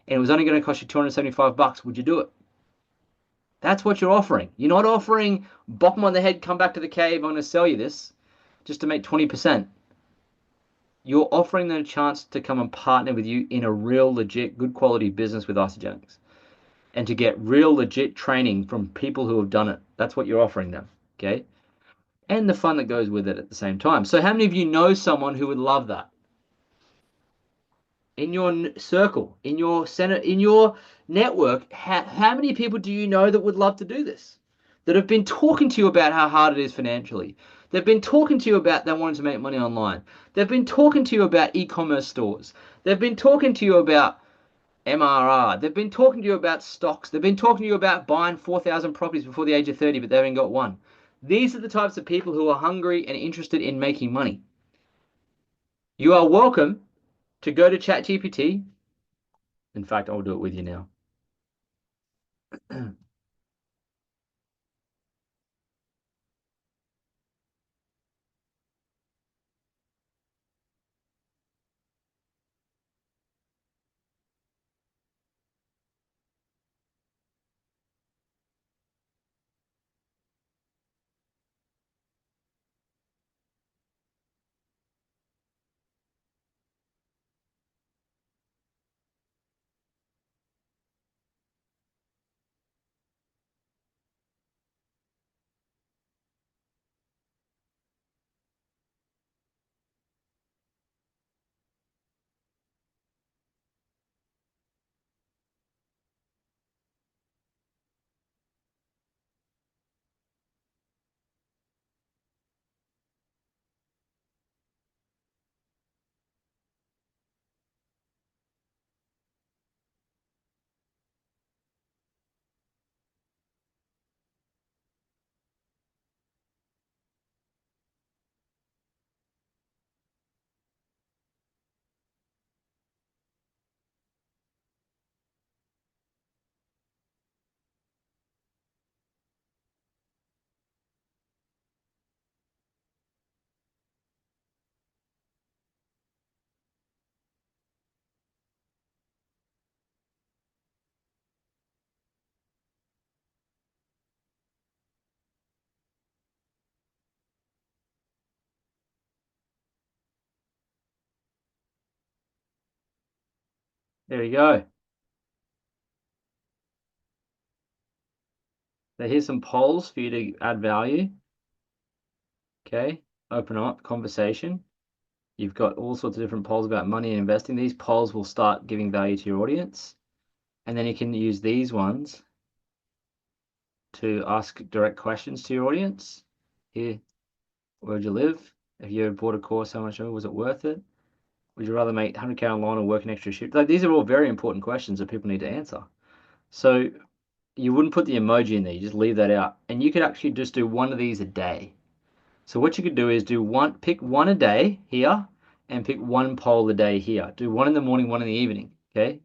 and it was only going to cost you $275, would you do it? That's what you're offering. You're not offering bop them on the head, come back to the cave, I'm going to sell you this just to make 20%. You're offering them a chance to come and partner with you in a real, legit, good quality business with Isagenix and to get real, legit training from people who have done it. That's what you're offering them, okay? And the fun that goes with it at the same time. So how many of you know someone who would love that? In your circle, in your center, in your network, how many people do you know that would love to do this? That have been talking to you about how hard it is financially. They've been talking to you about they wanting to make money online. They've been talking to you about e-commerce stores. They've been talking to you about MRR. They've been talking to you about stocks. They've been talking to you about buying 4,000 properties before the age of 30, but they haven't got one. These are the types of people who are hungry and interested in making money. You are welcome to go to ChatGPT. In fact, I'll do it with you now. There you go. So here's some polls for you to add value. Okay, open up conversation. You've got all sorts of different polls about money and investing. These polls will start giving value to your audience. And then you can use these ones to ask direct questions to your audience. Here, where'd you live? If you bought a course, how much was it worth it? Would you rather make 100K online or work an extra shift? Like, these are all very important questions that people need to answer. So you wouldn't put the emoji in there, you just leave that out. And you could actually just do one of these a day. So what you could do is pick one a day here and pick one poll a day here. Do one in the morning, one in the evening, okay?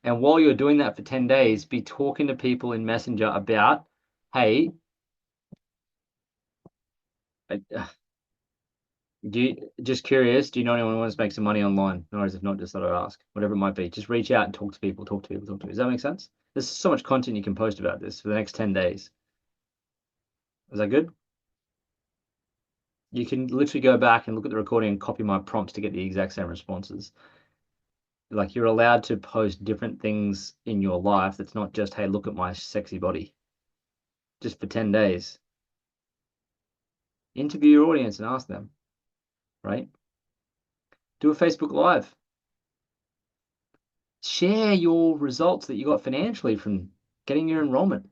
And while you're doing that for 10 days, be talking to people in Messenger about, hey, just curious, do you know anyone who wants to make some money online? No worries, if not, just thought I'd ask. Whatever it might be. Just reach out and talk to people. Does that make sense? There's so much content you can post about this for the next 10 days. Is that good? You can literally go back and look at the recording and copy my prompts to get the exact same responses. Like, you're allowed to post different things in your life that's not just, hey, look at my sexy body. Just for 10 days. Interview your audience and ask them, right? Do a Facebook Live. Share your results that you got financially from getting your enrollment,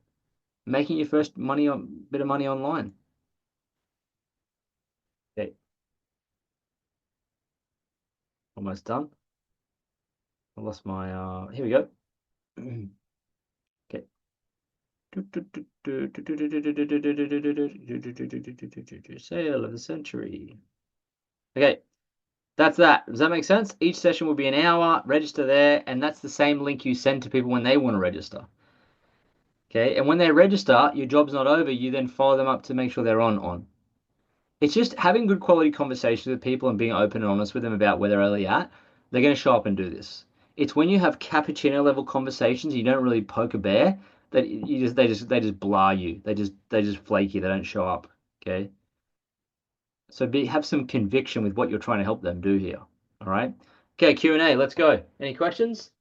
making your first bit of money online. Okay. Almost done. I lost my, here we go. Okay. Sale of the century. Okay. That's that. Does that make sense? Each session will be an hour. Register there, and that's the same link you send to people when they want to register. Okay, and when they register, your job's not over. You then follow them up to make sure they're on. It's just having good quality conversations with people and being open and honest with them about where they're really at. They're going to show up and do this. It's when you have cappuccino level conversations, you don't really poke a bear, that they just blah you. They just flake you. They don't show up. Okay. So have some conviction with what you're trying to help them do here. All right. Okay, Q&A. Let's go. Any questions?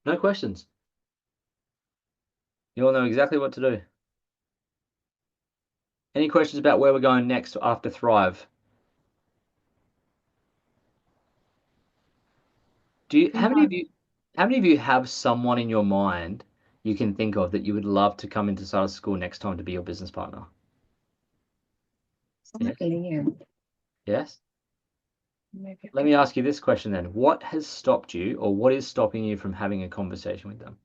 No questions. You all know exactly what to do. Any questions about where we're going next after Thrive? How many of you have someone in your mind you can think of that you would love to come into Startup School next time to be your business partner? Yes? Let me ask you this question then. What has stopped you, or what is stopping you from having a conversation with them?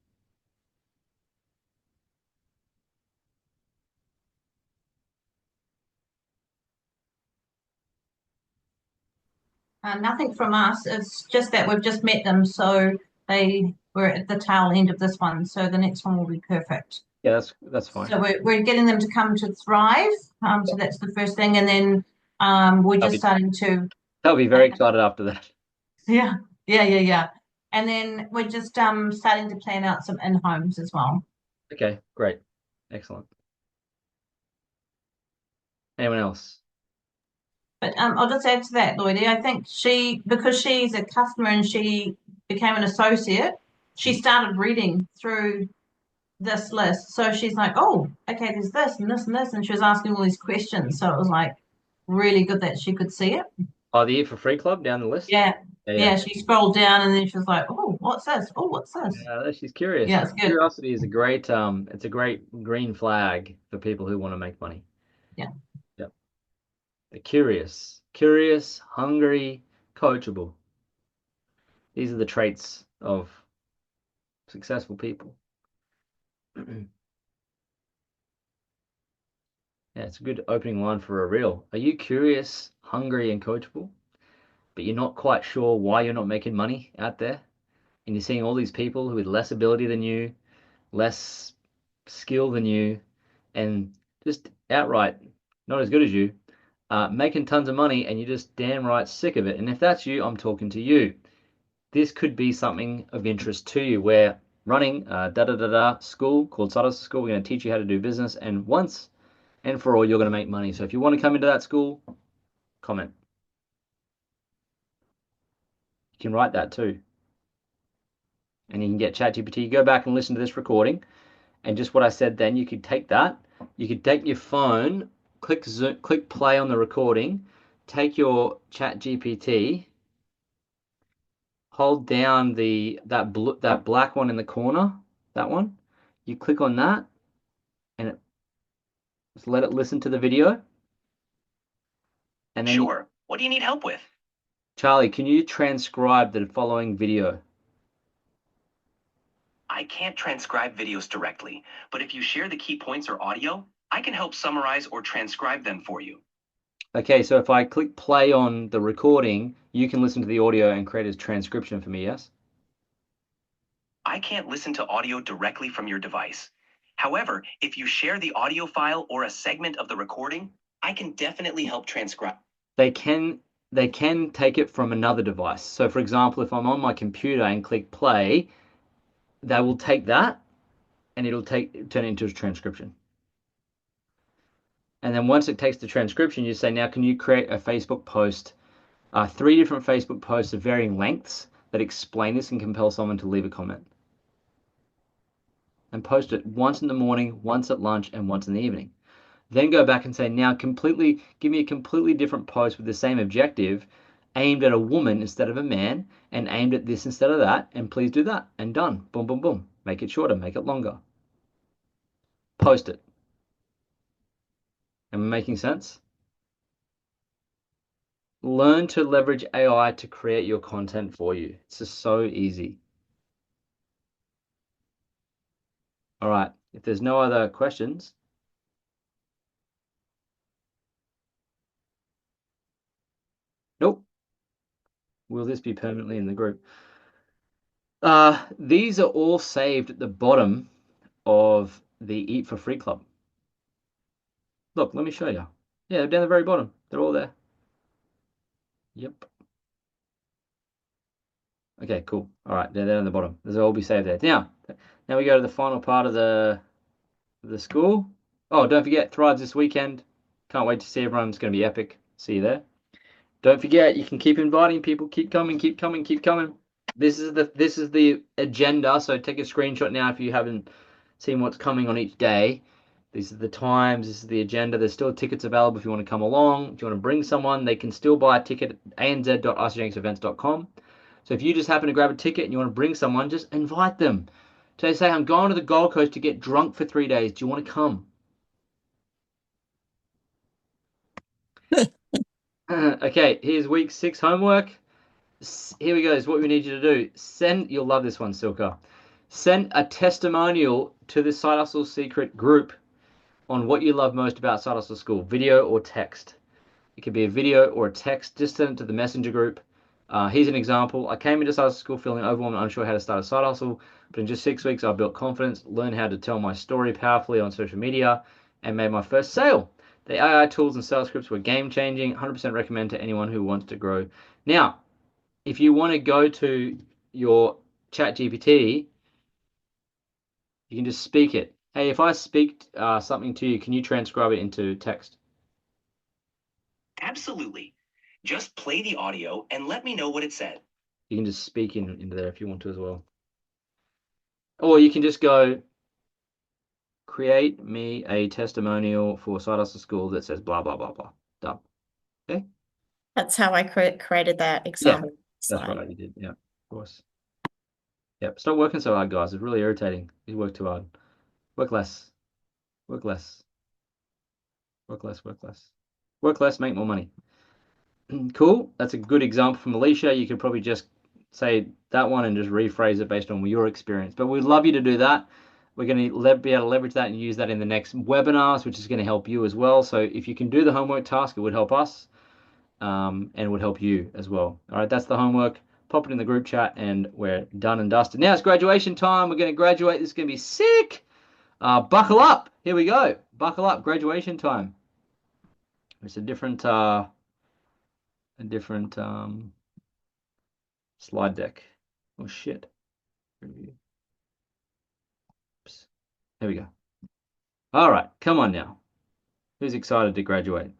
Nothing from us. It's just that we've just met them, so they were at the tail end of this one. So the next one will be perfect. Yeah, that's fine. So we're getting them to come to Thrive. So that's the first thing, and then we're just starting to. They'll be very excited after that. Yeah. And then we're just starting to plan out some in-homes as well. Okay, great. Excellent. Anyone else? But I'll just add to that, Lloydie. I think because she's a customer and she became an associate, she started reading through this list. So she's like, oh, okay, there's this and this and this. And she was asking all these questions. So it was like really good that she could see it. Oh, the Eat for Free Club down the list? Yeah. She scrolled down and then she was like, oh, what's this? Oh, what's this? Yeah, she's curious. Yeah, it's good. Curiosity is a great it's a great green flag for people who want to make money. Yeah. Yep. They're curious, hungry, coachable. These are the traits of successful people. Yeah, it's a good opening line for a reel. Are you curious, hungry, and coachable, but you're not quite sure why you're not making money out there? And you're seeing all these people who with less ability than you, less skill than you, and just outright not as good as you, making tons of money, and you're just damn right sick of it. And if that's you, I'm talking to you. This could be something of interest to you. We're running a school called Side Hustle School. We're going to teach you how to do business, and once and for all, you're going to make money. So if you want to come into that school, comment. You can write that too. And you can get ChatGPT. Go back and listen to this recording. And just what I said then, you could take that. You could take your phone, click play on the recording, take your ChatGPT, hold down that black one in the corner, that one. You click on that, and just let it listen to the video. And then Sure. What do you need help with? Charlie, can you transcribe the following video? I can't transcribe videos directly, but if you share the key points or audio, I can help summarize or transcribe them for you. Okay, so if I click play on the recording, you can listen to the audio and create a transcription for me, yes? I can't listen to audio directly from your device. However, if you share the audio file or a segment of the recording, I can definitely help transcribe. They can take it from another device. So for example, if I'm on my computer and click play, they will take that and it'll turn it into a transcription. And then once it takes the transcription, you say, now can you create a Facebook post, 3 different Facebook posts of varying lengths that explain this and compel someone to leave a comment. And post it once in the morning, once at lunch, and once in the evening. Then go back and say, now give me a completely different post with the same objective, aimed at a woman instead of a man, and aimed at this instead of that, and please do that, and done. Boom, boom, boom. Make it shorter, make it longer. Post it. Am I making sense? Learn to leverage AI to create your content for you. It's just so easy. All right, if there's no other questions, nope. Will this be permanently in the group? These are all saved at the bottom of the Eat for Free Club. Look, let me show you. Yeah, they're down the very bottom. They're all there. Yep. Okay, cool. All right, they're there on the bottom. These will all be saved there. Now we go to the final part of the school. Oh, don't forget, Thrives this weekend. Can't wait to see everyone. It's going to be epic. See you there. Don't forget, you can keep inviting people. Keep coming, keep coming, keep coming. This is the agenda. So take a screenshot now if you haven't seen what's coming on each day. These are the times. This is the agenda. There's still tickets available if you want to come along. If you want to bring someone, they can still buy a ticket at anz.isagenixevents.com. So if you just happen to grab a ticket and you want to bring someone, just invite them. So they say, I'm going to the Gold Coast to get drunk for 3 days. Do you want to come? Okay, here's week 6 homework. Here we go. Is what we need you to do. You'll love this one, Silka. Send a testimonial to the Side Hustle Secret group on what you love most about Side Hustle School, video or text. It could be a video or a text. Just send it to the messenger group. Here's an example. I came into Side Hustle School feeling overwhelmed and unsure how to start a side hustle, but in just 6 weeks, I built confidence, learned how to tell my story powerfully on social media, and made my first sale. The AI tools and sales scripts were game-changing. 100% recommend to anyone who wants to grow. Now, if you want to go to your ChatGPT, you can just speak it. Hey, if I speak something to you, can you transcribe it into text? Absolutely. Just play the audio and let me know what it said. You can just speak into there if you want to as well. Or you can just go, create me a testimonial for Side Hustle School that says blah, blah, blah, blah. Done. Okay? That's how I created that example. Yeah, that's what I did. Yeah, of course. Yep. Stop working so hard, guys. It's really irritating. You work too hard. Work less. Work less. Work less, work less. Work less, make more money. Cool. That's a good example from Alicia. You could probably just say that one and just rephrase it based on your experience. But we'd love you to do that. We're going to be able to leverage that and use that in the next webinars, which is going to help you as well. So if you can do the homework task, it would help us and it would help you as well. All right, that's the homework. Pop it in the group chat and we're done and dusted. Now it's graduation time. We're going to graduate. This is going to be sick. Buckle up. Here we go. Buckle up. Graduation time. It's a different slide deck. Oh shit. Oops. There we go. All right, come on now. Who's excited to graduate?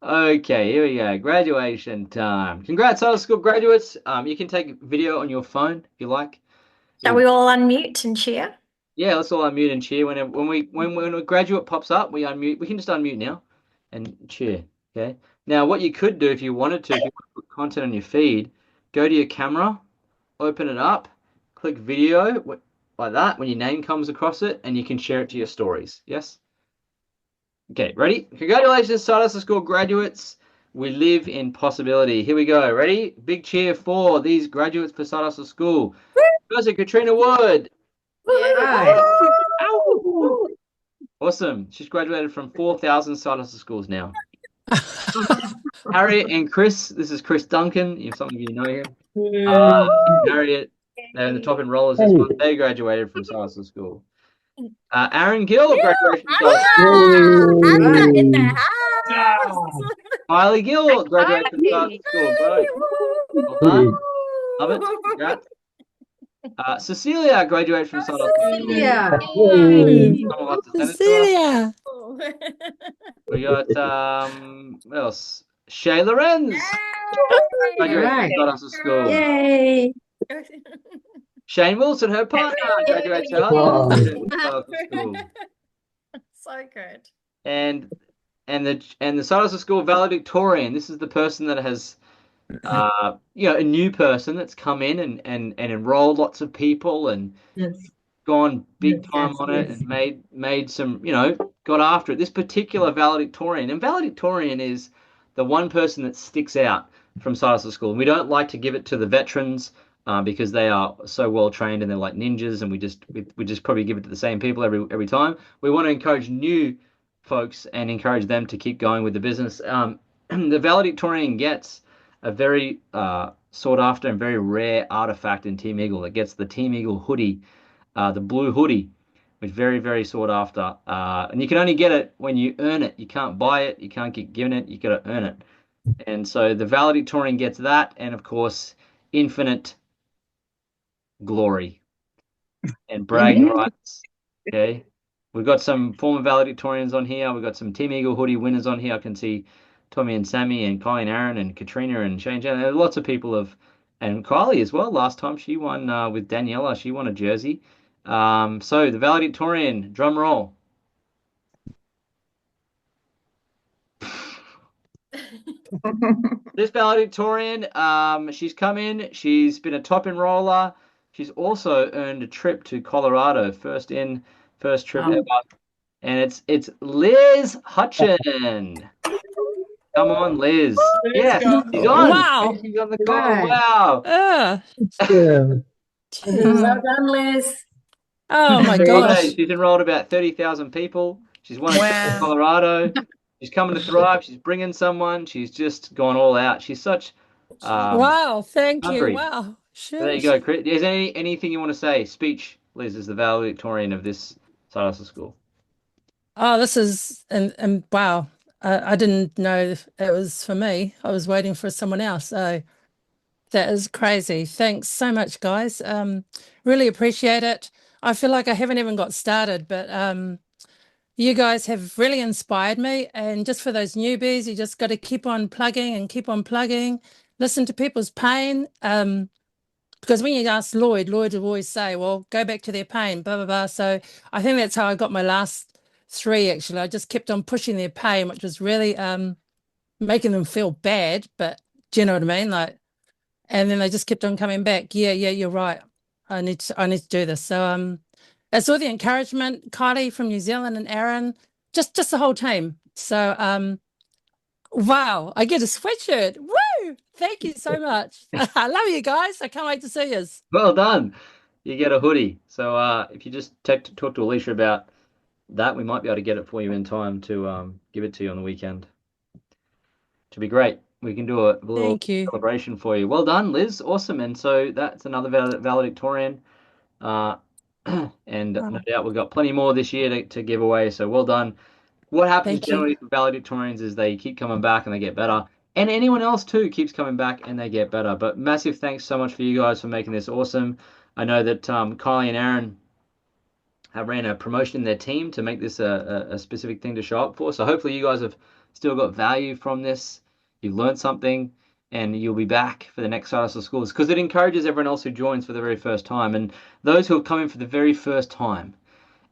Okay, here we go. Graduation time. Congrats, high school graduates. You can take video on your phone if you like. Shall we all unmute and cheer? Yeah, let's all unmute and cheer. When a graduate pops up, we unmute. We can just unmute now and cheer. Okay. Now, what you could do if you wanted to, if you want to put content on your feed, go to your camera, open it up, click video like that when your name comes across it, and you can share it to your stories. Yes? Okay, ready? Congratulations, Side Hustle School graduates. We live in possibility. Here we go. Ready? Big cheer for these graduates for Side Hustle School. First, Katrina Wood. Yeah. Awesome. She's graduated from 4,000 Side Hustle Schools now. Harriet and Chris. This is Chris Duncan. If some of you know him. Harriet, they're in the top enrollers this month. They graduated from Side Hustle School. Aaron Gill graduated from Side Hustle School. Miley Gill graduated from Side Hustle School. Bro. Well done. Love it. Congrats. Cecilia graduated from Side Hustle School. Cecilia. We got what else? Shay Lorenz graduated from Side Hustle School. Yay! Shane Wilson, her partner, graduates from Side Hustle School. So good. And the Side Hustle School valedictorian. This is the person that has a new person that's come in and enrolled lots of people and gone big time on it and made some, got after it. This particular valedictorian, and valedictorian is the one person that sticks out from Side Hustle School. And we don't like to give it to the veterans because they are so well trained and they're like ninjas, and we just probably give it to the same people every time. We want to encourage new folks and encourage them to keep going with the business. The valedictorian gets a very sought after and very rare artifact in Team Eagle. It gets the Team Eagle hoodie, the blue hoodie, which is very, very sought after. And you can only get it when you earn it. You can't buy it. You can't get given it. You got to earn it. And so the valedictorian gets that, and of course, infinite glory and bragging rights. Okay, we've got some former valedictorians on here. We've got some Team Eagle hoodie winners on here. I can see Tommy and Sammy and Kylie and Aaron and Katrina and Shane. Lots of people and Kylie as well. Last time she won with Daniela, she won a jersey. So the valedictorian, drum roll. This valedictorian, she's come in. She's been a top enroller. She's also earned a trip to Colorado, first trip ever, and it's Liz Hutchin. Come on, Liz. Yes, she's on. Wow. She's on the call. Wow. Well done, Liz. Oh my gosh. She's enrolled about 30,000 people. She's won a trip to Colorado. She's coming to Thrive. She's bringing someone. She's just gone all out. She's such. Wow. Thank hungry. you. Wow. So there you go, Chris. Is there anything you want to say? Speech, Liz, is the valedictorian of this Side Hustle School. Oh, this is and wow. I didn't know it was for me. I was waiting for someone else. So that is crazy. Thanks so much, guys. Really appreciate it. I feel like I haven't even got started, but you guys have really inspired me. And just for those newbies, you just got to keep on plugging and keep on plugging. Listen to people's pain. Because when you ask Lloyd will always say, well, go back to their pain, blah, blah, blah. So I think that's how I got my last 3, actually. I just kept on pushing their pain, which was really making them feel bad. But do you know what I mean? And then they just kept on coming back. Yeah, you're right. I need to do this. So that's all the encouragement, Kylie from New Zealand and Aaron, just the whole team. So wow, I get a sweatshirt. Woo! Thank you so much. I love you guys. I can't wait to see you. Well done. You get a hoodie. So if you just talk to Alicia about that, we might be able to get it for you in time to give it to you on the weekend. To be great. We can do a little celebration for you. Well done, Liz. Awesome. And so that's another valedictorian. And no doubt we've got plenty more this year to give away. So well done. what happens Thank you. generally for valedictorians is they keep coming back and they get better. And anyone else too keeps coming back and they get better. But massive thanks so much for you guys for making this awesome. I know that Kylie and Aaron have ran a promotion in their team to make this a specific thing to show up for. So hopefully you guys have still got value from this. You've learned something and you'll be back for the next Side Hustle Schools, because it encourages everyone else who joins for the very first time, and those who have come in for the very first time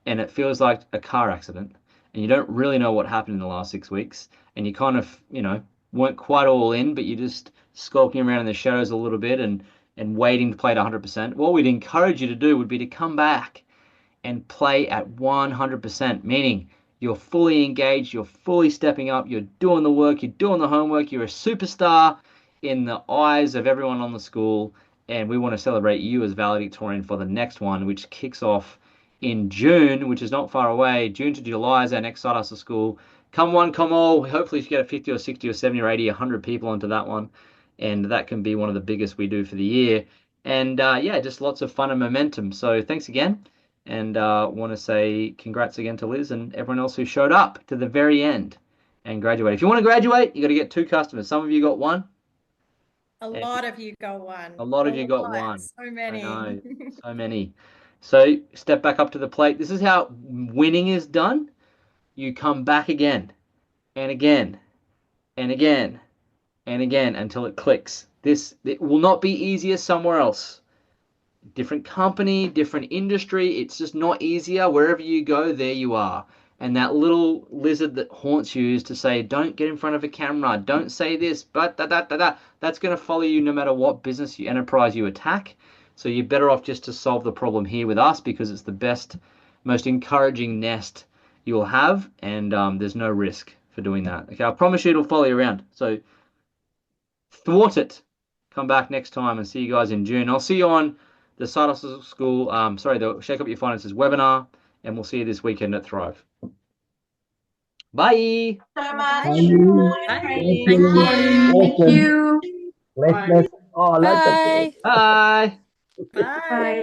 and it feels like a car accident and you don't really know what happened in the last 6 weeks and you kind of, weren't quite all in, but you're just skulking around in the shadows a little bit and waiting to play at 100%. What we'd encourage you to do would be to come back and play at 100%, meaning you're fully engaged, you're fully stepping up, you're doing the work, you're doing the homework, you're a superstar in the eyes of everyone on the school, and we want to celebrate you as valedictorian for the next one, which kicks off in June, which is not far away. June to July is our next Side Hustle School. Come one, come all. Hopefully you get a 50 or 60 or 70 or 80, 100 people onto that one, and that can be one of the biggest we do for the year. And yeah, just lots of fun and momentum. So thanks again. And want to say congrats again to Liz and everyone else who showed up to the very end and graduate. If you want to graduate, you got to get 2 customers. Some of you got 1. A lot of you got 1. A lot of you got 1. So many. I know, so many. So step back up to the plate. This is how winning is done. You come back again and again and again and again until it clicks. It will not be easier somewhere else. Different company, different industry. It's just not easier. Wherever you go, there you are. And that little lizard that haunts you is to say, don't get in front of a camera. Don't say this, but that's going to follow you no matter what business enterprise you attack. So you're better off just to solve the problem here with us, because it's the best, most encouraging nest you'll have. And there's no risk for doing that. Okay, I promise you it'll follow you around. So thwart it. Come back next time and see you guys in June. I'll see you on the Side Hustle School, the Shake Up Your Finances webinar, and we'll see you this weekend at Thrive. Bye. So much. Thank you. Thank you. Let's. Oh, let's. Bye. Bye. Bye.